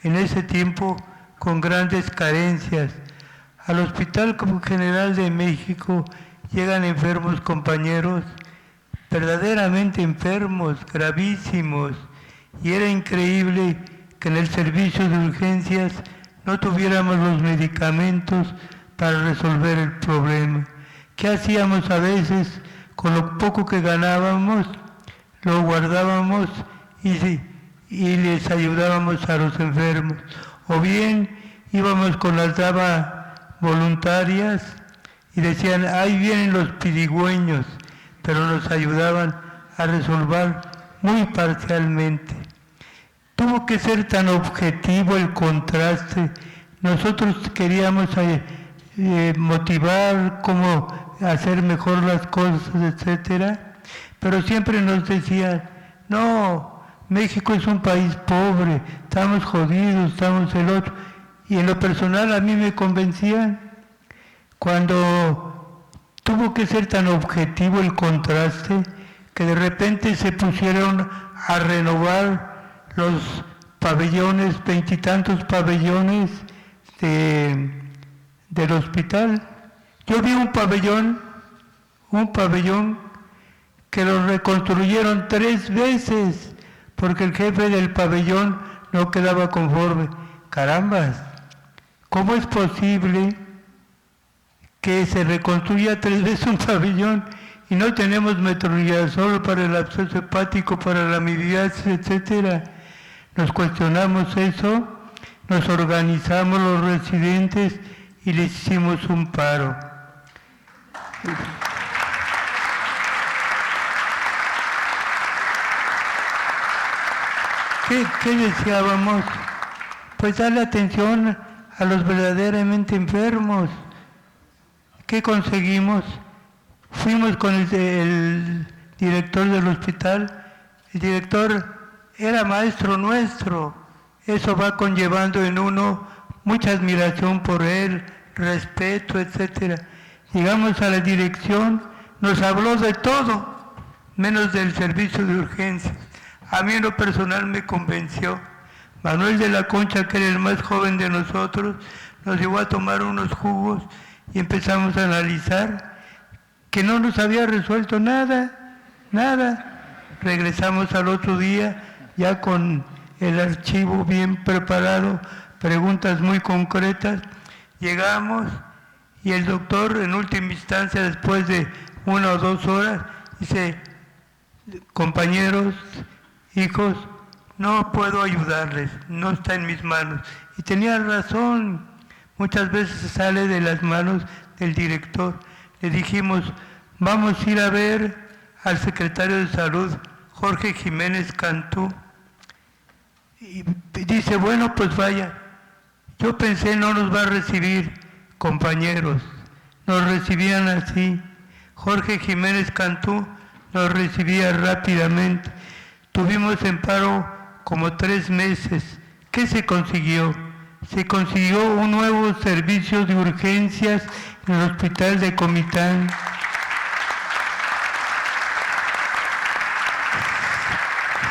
En ese tiempo, con grandes carencias. Al Hospital General de México llegan enfermos, compañeros, verdaderamente enfermos, gravísimos, y era increíble que en el servicio de urgencias no tuviéramos los medicamentos para resolver el problema. ¿Qué hacíamos a veces? Con lo poco que ganábamos, lo guardábamos y les ayudábamos a los enfermos. O bien íbamos con las damas voluntarias y decían: ahí vienen los pirigüeños, pero nos ayudaban a resolver muy parcialmente. Tuvo que ser tan objetivo el contraste. Nosotros queríamos motivar cómo hacer mejor las cosas, etcétera, pero siempre nos decían: no, México es un país pobre, estamos jodidos, estamos el otro. Y en lo personal a mí me convencían. Cuando tuvo que ser tan objetivo el contraste, que de repente se pusieron a renovar los pabellones, 20 y tantos pabellones del hospital. Yo vi un pabellón que lo reconstruyeron 3 veces, porque el jefe del pabellón no quedaba conforme. Carambas, ¿cómo es posible que se reconstruya 3 veces un pabellón y no tenemos metronidazol para el absceso hepático, para la amibiasis, etcétera? Nos cuestionamos eso, nos organizamos los residentes y les hicimos un paro. ¿Qué deseábamos? Pues darle atención a los verdaderamente enfermos. ¿Qué conseguimos? Fuimos con el director del hospital. El director era maestro nuestro. Eso va conllevando en uno mucha admiración por él, respeto, etcétera. Llegamos a la dirección, nos habló de todo, menos del servicio de urgencias. A mí en lo personal me convenció. Manuel de la Concha, que era el más joven de nosotros, nos llevó a tomar unos jugos y empezamos a analizar que no nos había resuelto nada. Regresamos al otro día ya con el archivo bien preparado, preguntas muy concretas. Llegamos y el doctor, en última instancia, después de 1 o 2 horas, dice: compañeros, hijos, no puedo ayudarles, no está en mis manos. Y tenía razón, muchas veces sale de las manos del director. Le dijimos: vamos a ir a ver al secretario de Salud, Jorge Jiménez Cantú. Y dice: bueno, pues vaya. Yo pensé, no nos va a recibir, compañeros. Nos recibían así. Jorge Jiménez Cantú nos recibía rápidamente. Tuvimos en paro como 3 meses. ¿Qué se consiguió? Se consiguió un nuevo servicio de urgencias en el hospital de Comitán.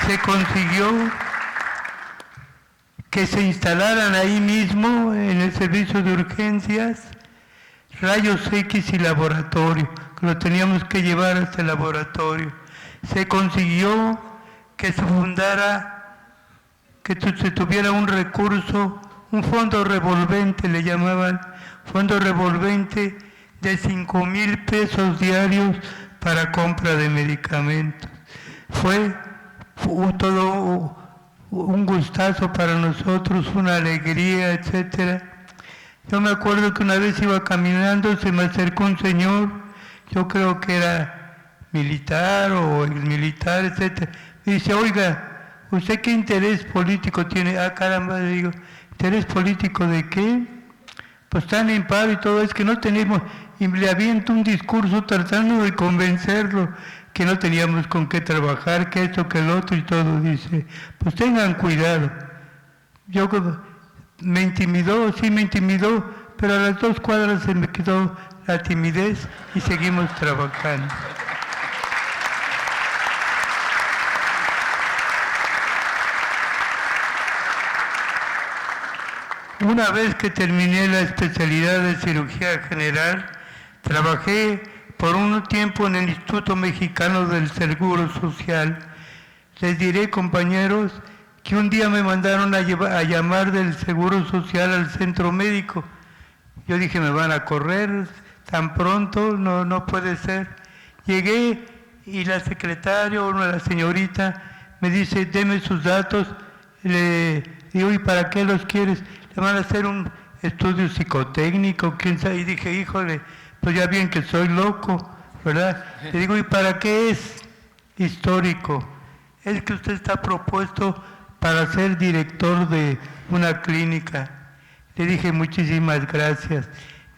Se consiguió que se instalaran ahí mismo, en el servicio de urgencias, rayos X y laboratorio, que lo teníamos que llevar hasta el laboratorio. Se consiguió que se fundara, que se tuviera un recurso, un fondo revolvente, le llamaban, fondo revolvente de 5,000 pesos diarios para compra de medicamentos. Fue todo un gustazo para nosotros, una alegría, etcétera. Yo me acuerdo que una vez iba caminando, se me acercó un señor, yo creo que era militar o exmilitar, etcétera. Me dice, oiga, ¿usted qué interés político tiene? Ah, caramba, le digo, ¿interés político de qué? Pues están en paro y todo, es que no tenemos, y le aviento un discurso tratando de convencerlo, que no teníamos con qué trabajar, que esto, que el otro y todo. Dice, pues tengan cuidado. Yo me intimidó, sí me intimidó, pero a las 2 cuadras se me quedó la timidez y seguimos trabajando. Una vez que terminé la especialidad de cirugía general, trabajé por un tiempo en el Instituto Mexicano del Seguro Social. Les diré, compañeros, que un día me mandaron a llamar del Seguro Social al centro médico. Yo dije, me van a correr tan pronto, no puede ser. Llegué y la secretaria o la señorita me dice, deme sus datos. Le digo, ¿y para qué los quieres? Le van a hacer un estudio psicotécnico, quién sabe. Y dije, híjole, pues ya bien que soy loco, ¿verdad? Le digo, ¿y para qué es histórico? Es que usted está propuesto para ser director de una clínica. Le dije, muchísimas gracias.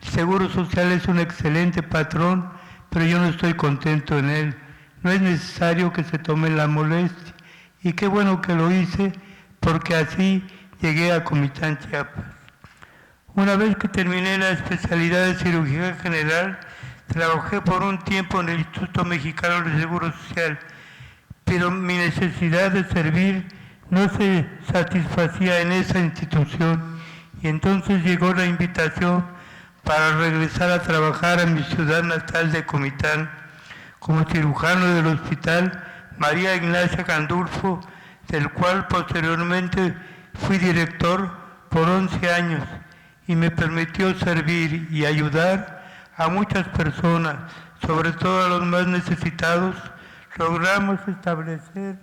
El Seguro Social es un excelente patrón, pero yo no estoy contento en él. No es necesario que se tome la molestia. Y qué bueno que lo hice, porque así llegué a Comitán, Chiapas. Una vez que terminé la especialidad de cirugía general, trabajé por un tiempo en el Instituto Mexicano del Seguro Social, pero mi necesidad de servir no se satisfacía en esa institución, y entonces llegó la invitación para regresar a trabajar a mi ciudad natal de Comitán, como cirujano del Hospital María Ignacia Gandulfo, del cual posteriormente fui director por 11 años, y me permitió servir y ayudar a muchas personas, sobre todo a los más necesitados. Logramos establecer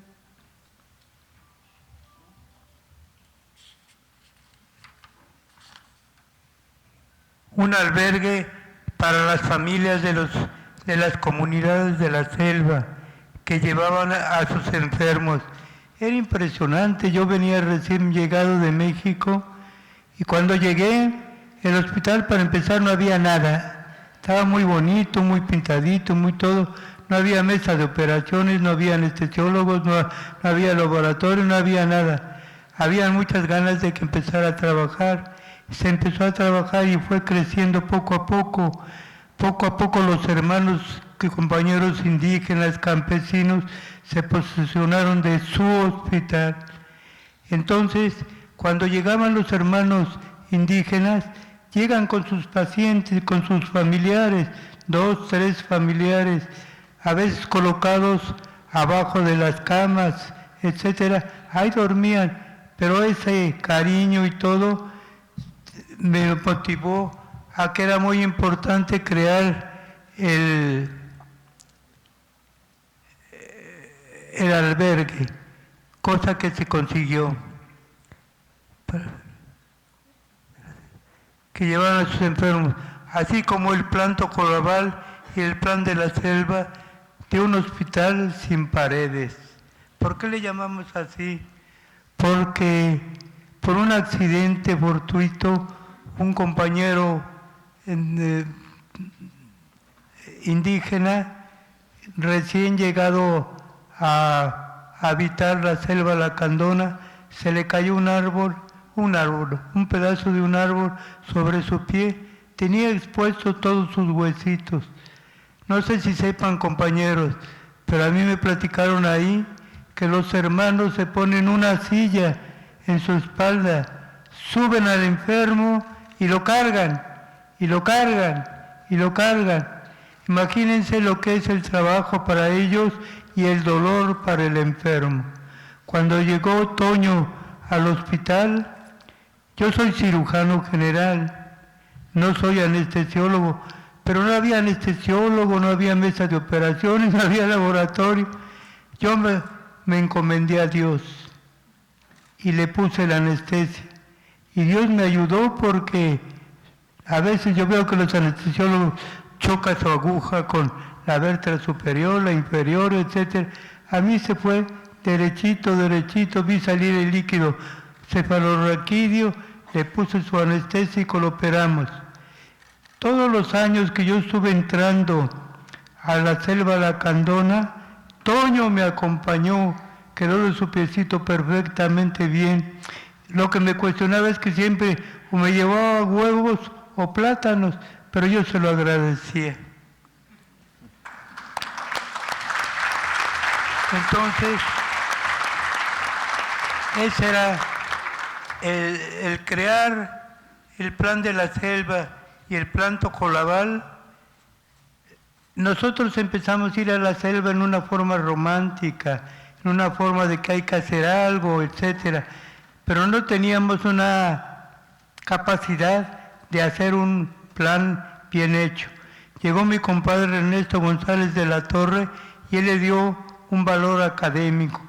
un albergue para las familias de las comunidades de la selva que llevaban a sus enfermos. Era impresionante, yo venía recién llegado de México y cuando llegué, el hospital para empezar no había nada. Estaba muy bonito, muy pintadito, muy todo. No había mesa de operaciones, no había anestesiólogos, no había laboratorio, no había nada. Habían muchas ganas de que empezara a trabajar. Se empezó a trabajar y fue creciendo poco a poco. Poco a poco los hermanos, compañeros indígenas, campesinos, se posesionaron de su hospital. Entonces, cuando llegaban los hermanos indígenas, llegan con sus pacientes, con sus familiares, 2, 3 familiares, a veces colocados abajo de las camas, etcétera. Ahí dormían, pero ese cariño y todo me motivó a que era muy importante crear el albergue, cosa que se consiguió. Que llevaban a sus enfermos, así como el plan Tocorabal y el plan de la selva, de un hospital sin paredes. ¿Por qué le llamamos así? Porque por un accidente fortuito, un compañero indígena recién llegado a habitar la selva lacandona, se le cayó un árbol un árbol, un pedazo de un árbol sobre su pie, tenía expuestos todos sus huesitos. No sé si sepan, compañeros, pero a mí me platicaron ahí que los hermanos se ponen una silla en su espalda, suben al enfermo y lo cargan, y lo cargan, y lo cargan. Imagínense lo que es el trabajo para ellos y el dolor para el enfermo. Cuando llegó Toño al hospital, yo soy cirujano general, no soy anestesiólogo, pero no había anestesiólogo, no había mesa de operaciones, no había laboratorio. Yo me encomendé a Dios y le puse la anestesia. Y Dios me ayudó porque a veces yo veo que los anestesiólogos chocan su aguja con la vértebra superior, la inferior, etc. A mí se fue derechito, derechito, vi salir el líquido cefalorraquídeo, le puse su anestésico, lo operamos. Todos los años que yo estuve entrando a la selva lacandona, Toño me acompañó, quedó de su piecito perfectamente bien. Lo que me cuestionaba es que siempre o me llevaba huevos o plátanos, pero yo se lo agradecía. Entonces, ese era el crear el plan de la selva y el plan Tojolabal. Nosotros empezamos a ir a la selva en una forma romántica, en una forma de que hay que hacer algo, etcétera, pero no teníamos una capacidad de hacer un plan bien hecho. Llegó mi compadre Ernesto González de la Torre y él le dio un valor académico,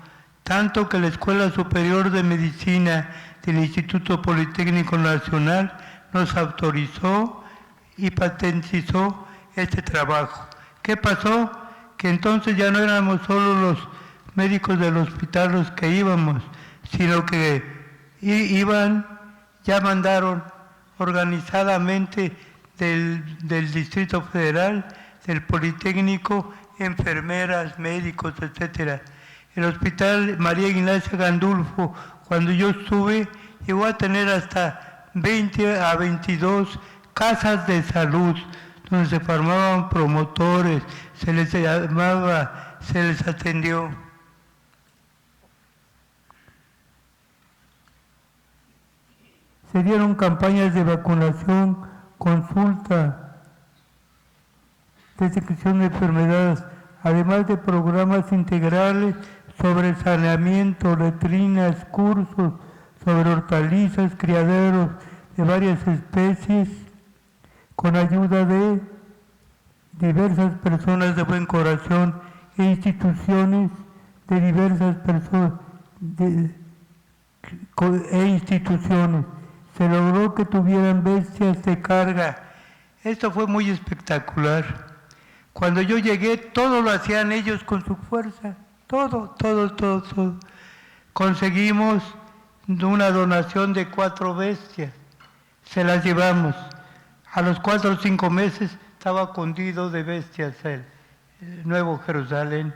tanto que la Escuela Superior de Medicina del Instituto Politécnico Nacional nos autorizó y patentizó este trabajo. ¿Qué pasó? Que entonces ya no éramos solo los médicos del hospital los que íbamos, sino que ya mandaron organizadamente del Distrito Federal, del Politécnico, enfermeras, médicos, etc. El Hospital María Ignacia Gandulfo, cuando yo estuve, llegó a tener hasta 20 a 22 casas de salud, donde se formaban promotores, se les llamaba, se les atendió. Se dieron campañas de vacunación, consulta, detección de enfermedades, además de programas integrales sobre saneamiento, letrinas, cursos sobre hortalizas, criaderos de varias especies, con ayuda de diversas personas de buen corazón e instituciones de diversas personas Se logró que tuvieran bestias de carga. Esto fue muy espectacular. Cuando yo llegué, todo lo hacían ellos con su fuerza. Todo. Conseguimos una donación de 4 bestias. Se las llevamos. A los 4 o 5 meses estaba cundido de bestias el Nuevo Jerusalén.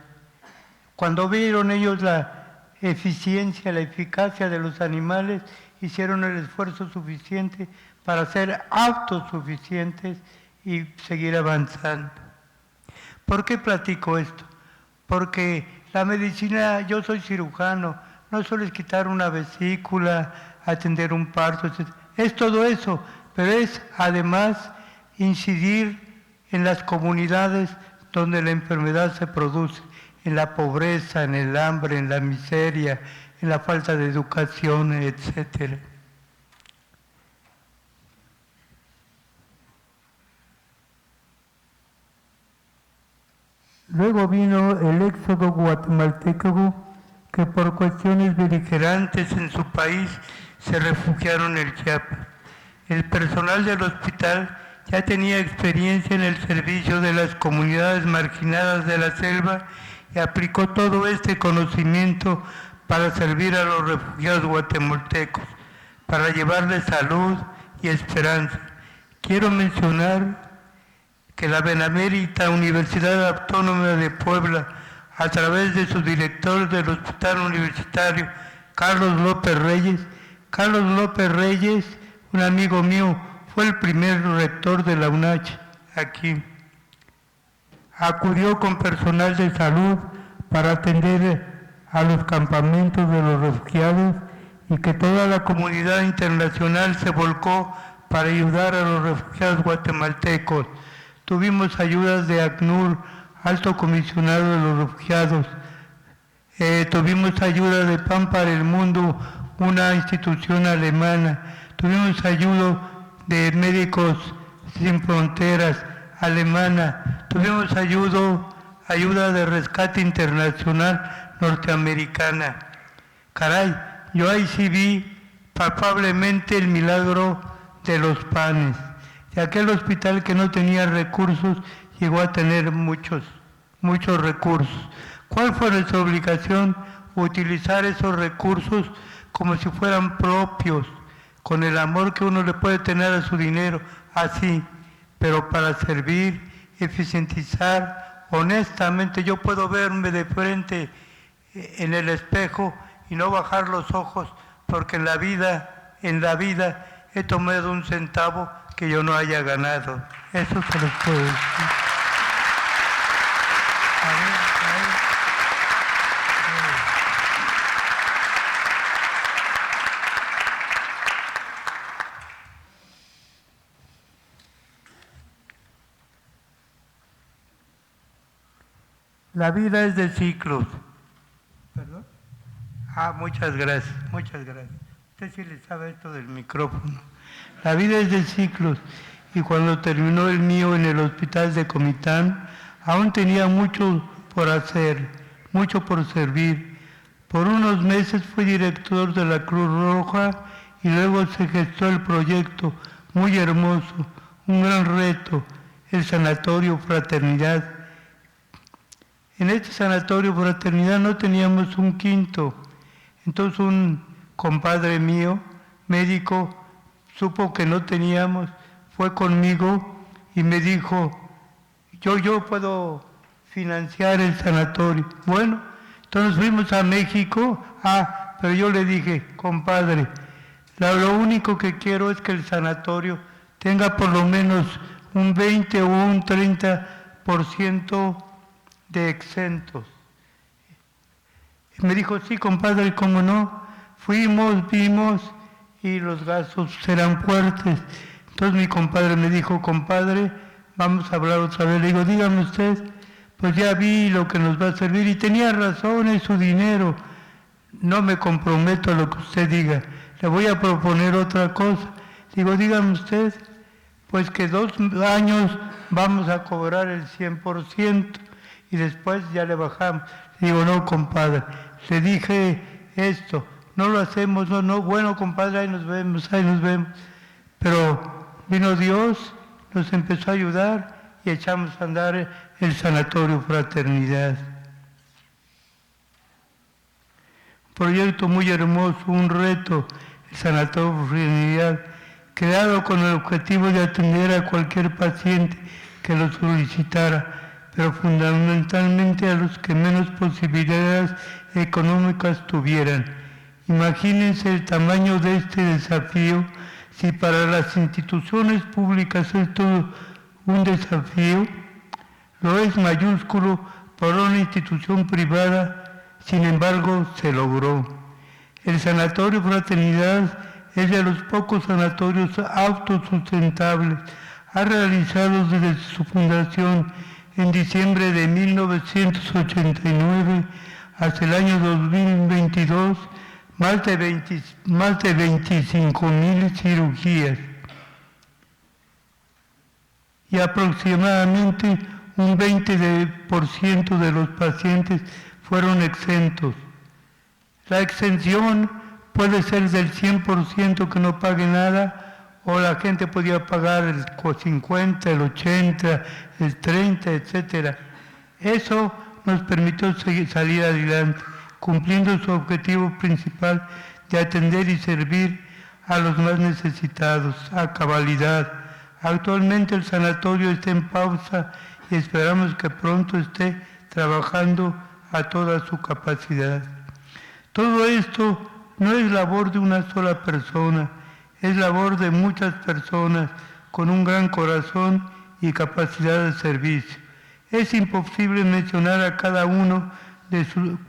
Cuando vieron ellos la eficiencia, la eficacia de los animales, hicieron el esfuerzo suficiente para ser autosuficientes y seguir avanzando. ¿Por qué platico esto? Porque la medicina, yo soy cirujano, no solo es quitar una vesícula, atender un parto, etc. Es todo eso, pero es además incidir en las comunidades donde la enfermedad se produce, en la pobreza, en el hambre, en la miseria, en la falta de educación, etc. Luego vino el éxodo guatemalteco, que por cuestiones beligerantes en su país se refugiaron en Chiapas. El personal del hospital ya tenía experiencia en el servicio de las comunidades marginadas de la selva y aplicó todo este conocimiento para servir a los refugiados guatemaltecos, para llevarles salud y esperanza. Quiero mencionar que la Benemérita Universidad Autónoma de Puebla, a través de su director del Hospital Universitario, Carlos López Reyes, Carlos López Reyes, un amigo mío, fue el primer rector de la UNACH aquí. Acudió con personal de salud para atender a los campamentos de los refugiados y que toda la comunidad internacional se volcó para ayudar a los refugiados guatemaltecos. Tuvimos ayudas de ACNUR, Alto Comisionado de los Refugiados. Tuvimos ayuda de Pan para el Mundo, una institución alemana. Tuvimos ayuda de Médicos Sin Fronteras, alemana. Tuvimos ayuda de Rescate Internacional norteamericana. Caray, yo ahí sí vi palpablemente el milagro de los panes. De aquel hospital que no tenía recursos, llegó a tener muchos recursos. ¿Cuál fue nuestra obligación? Utilizar esos recursos como si fueran propios, con el amor que uno le puede tener a su dinero, así, pero para servir, eficientizar. Honestamente, yo puedo verme de frente en el espejo y no bajar los ojos, porque en la vida he tomado un centavo que yo no haya ganado. Eso se los puedo decir. La vida es de ciclos. ¿Perdón? Muchas gracias. Usted sí le sabe esto del micrófono. La vida es de ciclos. Y cuando terminó el mío en el hospital de Comitán, aún tenía mucho por hacer, mucho por servir. Por unos meses fui director de la Cruz Roja y luego se gestó el proyecto muy hermoso, un gran reto, el Sanatorio Fraternidad. En este Sanatorio Fraternidad no teníamos un quinto. Entonces un compadre mío, médico, supo que no teníamos, fue conmigo y me dijo, yo puedo financiar el sanatorio. Bueno, entonces fuimos a México, pero yo le dije, compadre, lo único que quiero es que el sanatorio tenga por lo menos un 20 o un 30% de exentos. Y me dijo, sí, compadre, ¿cómo no? Fuimos, vimos y los gastos serán fuertes. Entonces mi compadre me dijo, compadre, vamos a hablar otra vez. Le digo, dígame usted, pues ya vi lo que nos va a servir y tenía razón, es su dinero. No me comprometo a lo que usted diga, le voy a proponer otra cosa. Digo, dígame usted, pues que 2 años vamos a cobrar el 100% y después ya le bajamos. Digo, no, compadre, le dije esto, no lo hacemos, no, bueno, compadre, ahí nos vemos. Pero vino Dios, nos empezó a ayudar y echamos a andar el Sanatorio Fraternidad. Un proyecto muy hermoso, un reto, el Sanatorio Fraternidad, creado con el objetivo de atender a cualquier paciente que lo solicitara, pero fundamentalmente a los que menos posibilidades económicas tuvieran. Imagínense el tamaño de este desafío. Si para las instituciones públicas es todo un desafío, lo es mayúsculo para una institución privada, sin embargo se logró. El Sanatorio Fraternidad es de los pocos sanatorios autosustentables. Ha realizado desde su fundación en diciembre de 1989 hasta el año 2022 más de 25,000 cirugías y aproximadamente un 20% de los pacientes fueron exentos. La exención puede ser del 100% que no pague nada, o la gente podía pagar el 50, el 80, el 30, etc. Eso nos permitió salir adelante, cumpliendo su objetivo principal de atender y servir a los más necesitados, a cabalidad. Actualmente el sanatorio está en pausa y esperamos que pronto esté trabajando a toda su capacidad. Todo esto no es labor de una sola persona, es labor de muchas personas con un gran corazón y capacidad de servicio. Es imposible mencionar a cada uno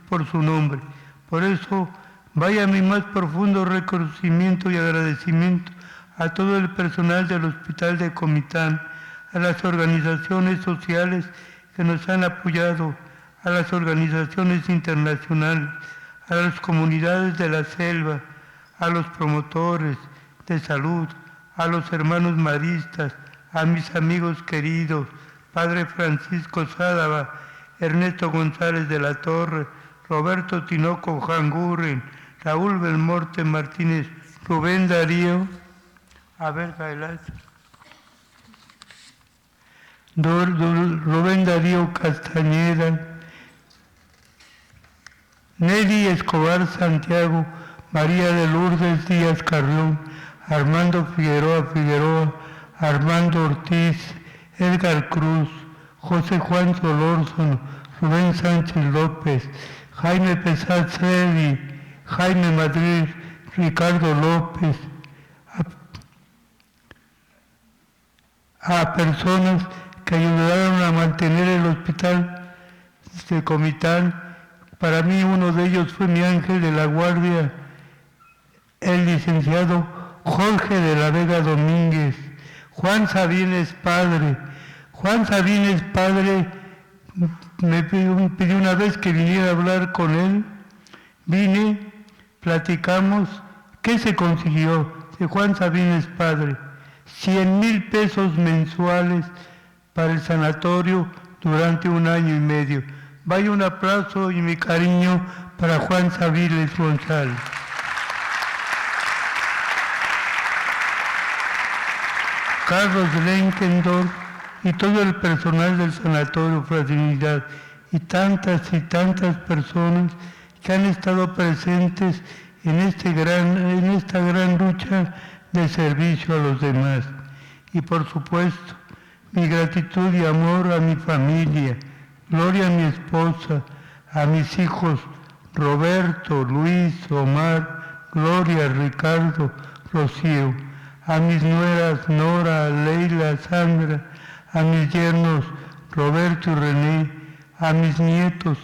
por su nombre. Por eso, vaya mi más profundo reconocimiento y agradecimiento a todo el personal del Hospital de Comitán, a las organizaciones sociales que nos han apoyado, a las organizaciones internacionales, a las comunidades de la selva, a los promotores de salud, a los hermanos maristas, a mis amigos queridos, Padre Francisco Sádava, Ernesto González de la Torre, Roberto Tinoco Jangurren, Raúl Belmonte Martínez, Rubén Darío, Rubén Darío Castañeda, Nelly Escobar Santiago, María de Lourdes Díaz Carrión, Armando Figueroa, Armando Ortiz, Edgar Cruz, José Juan Solórzano, Rubén Sánchez López, Jaime Pesat Sedi, Jaime Madrid, Ricardo López, a personas que ayudaron a mantener el hospital de Comitán. Para mí uno de ellos fue mi ángel de la guardia, el licenciado Jorge de la Vega Domínguez. Juan Sabines Padre. Juan Sabines Padre me pidió una vez que viniera a hablar con él. Vine, platicamos. ¿Qué se consiguió? De Juan Sabines Padre, 100,000 pesos mensuales para el sanatorio durante 1 año y medio. Vaya un aplauso y mi cariño para Juan Sabines González. Carlos Lenkendorf y todo el personal del Sanatorio Fraternidad y tantas personas que han estado presentes en esta gran lucha de servicio a los demás. Y por supuesto, mi gratitud y amor a mi familia, Gloria a mi esposa, a mis hijos Roberto, Luis, Omar, Gloria, Ricardo, Rocío, a mis nueras Nora, Leila, Sandra, a mis yernos Roberto y René, a mis nietos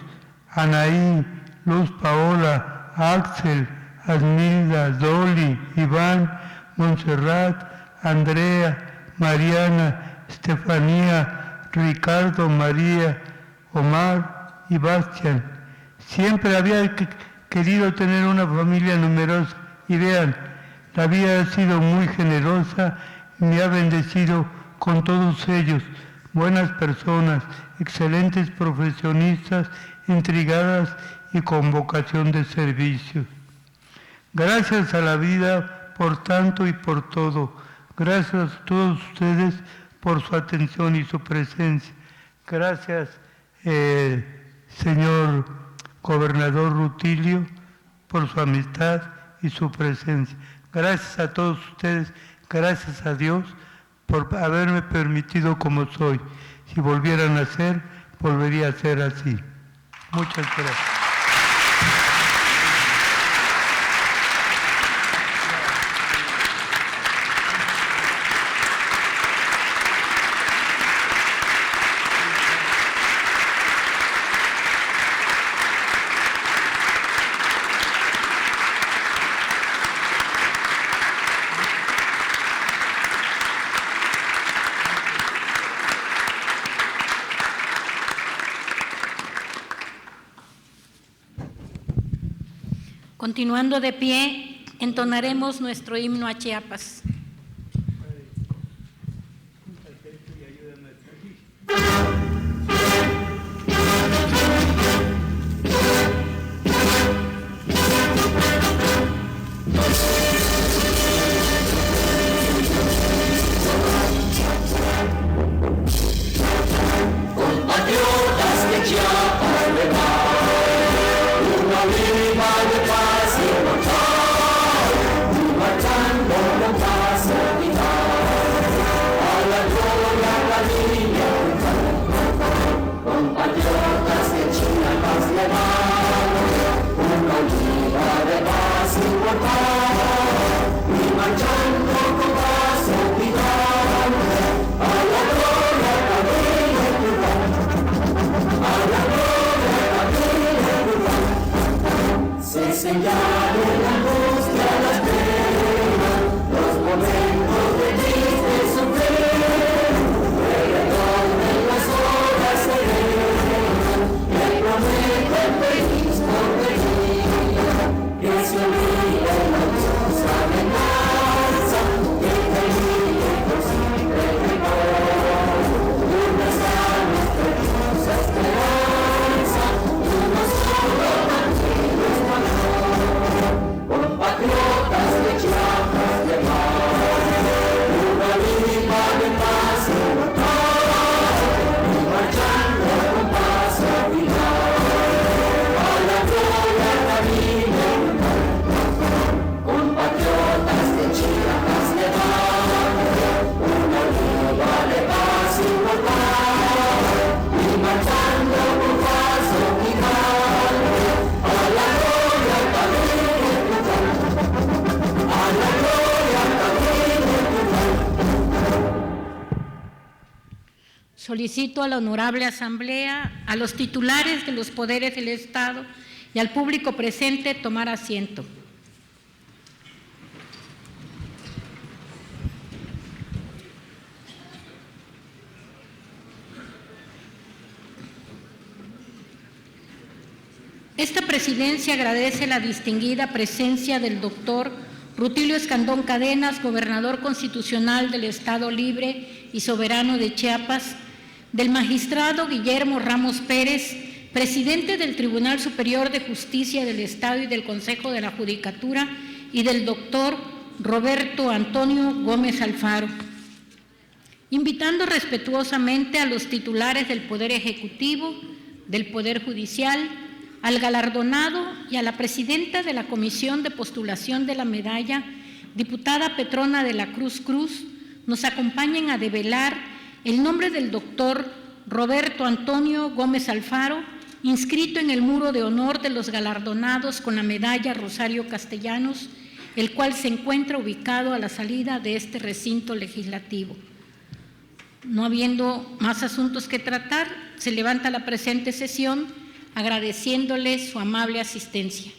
Anaí, Luz Paola, Axel, Asmilda, Dolly, Iván, Montserrat, Andrea, Mariana, Estefanía, Ricardo, María, Omar y Bastián. Siempre había querido tener una familia numerosa y vean, la vida ha sido muy generosa y me ha bendecido con todos ellos, buenas personas, excelentes profesionistas, intrigadas y con vocación de servicio. Gracias a la vida por tanto y por todo. Gracias a todos ustedes por su atención y su presencia. Gracias, señor gobernador Rutilio, por su amistad y su presencia. Gracias a todos ustedes, gracias a Dios por haberme permitido como soy. Si volvieran a ser, volvería a ser así. Muchas gracias. Continuando de pie, entonaremos nuestro himno a Chiapas. Compatriotas de Chiapas, una viva de paz y marchando con paz. Solicito a la Honorable Asamblea, a los titulares de los poderes del Estado y al público presente tomar asiento. Esta presidencia agradece la distinguida presencia del doctor Rutilio Escandón Cadenas, gobernador constitucional del Estado Libre y Soberano de Chiapas, del magistrado Guillermo Ramos Pérez, presidente del Tribunal Superior de Justicia del Estado y del Consejo de la Judicatura, y del doctor Roberto Antonio Gómez Alfaro. Invitando respetuosamente a los titulares del Poder Ejecutivo, del Poder Judicial, al galardonado y a la presidenta de la Comisión de Postulación de la Medalla, diputada Petrona de la Cruz Cruz, nos acompañen a develar el nombre del doctor Roberto Antonio Gómez Alfaro, inscrito en el muro de honor de los galardonados con la medalla Rosario Castellanos, el cual se encuentra ubicado a la salida de este recinto legislativo. No habiendo más asuntos que tratar, se levanta la presente sesión agradeciéndole su amable asistencia.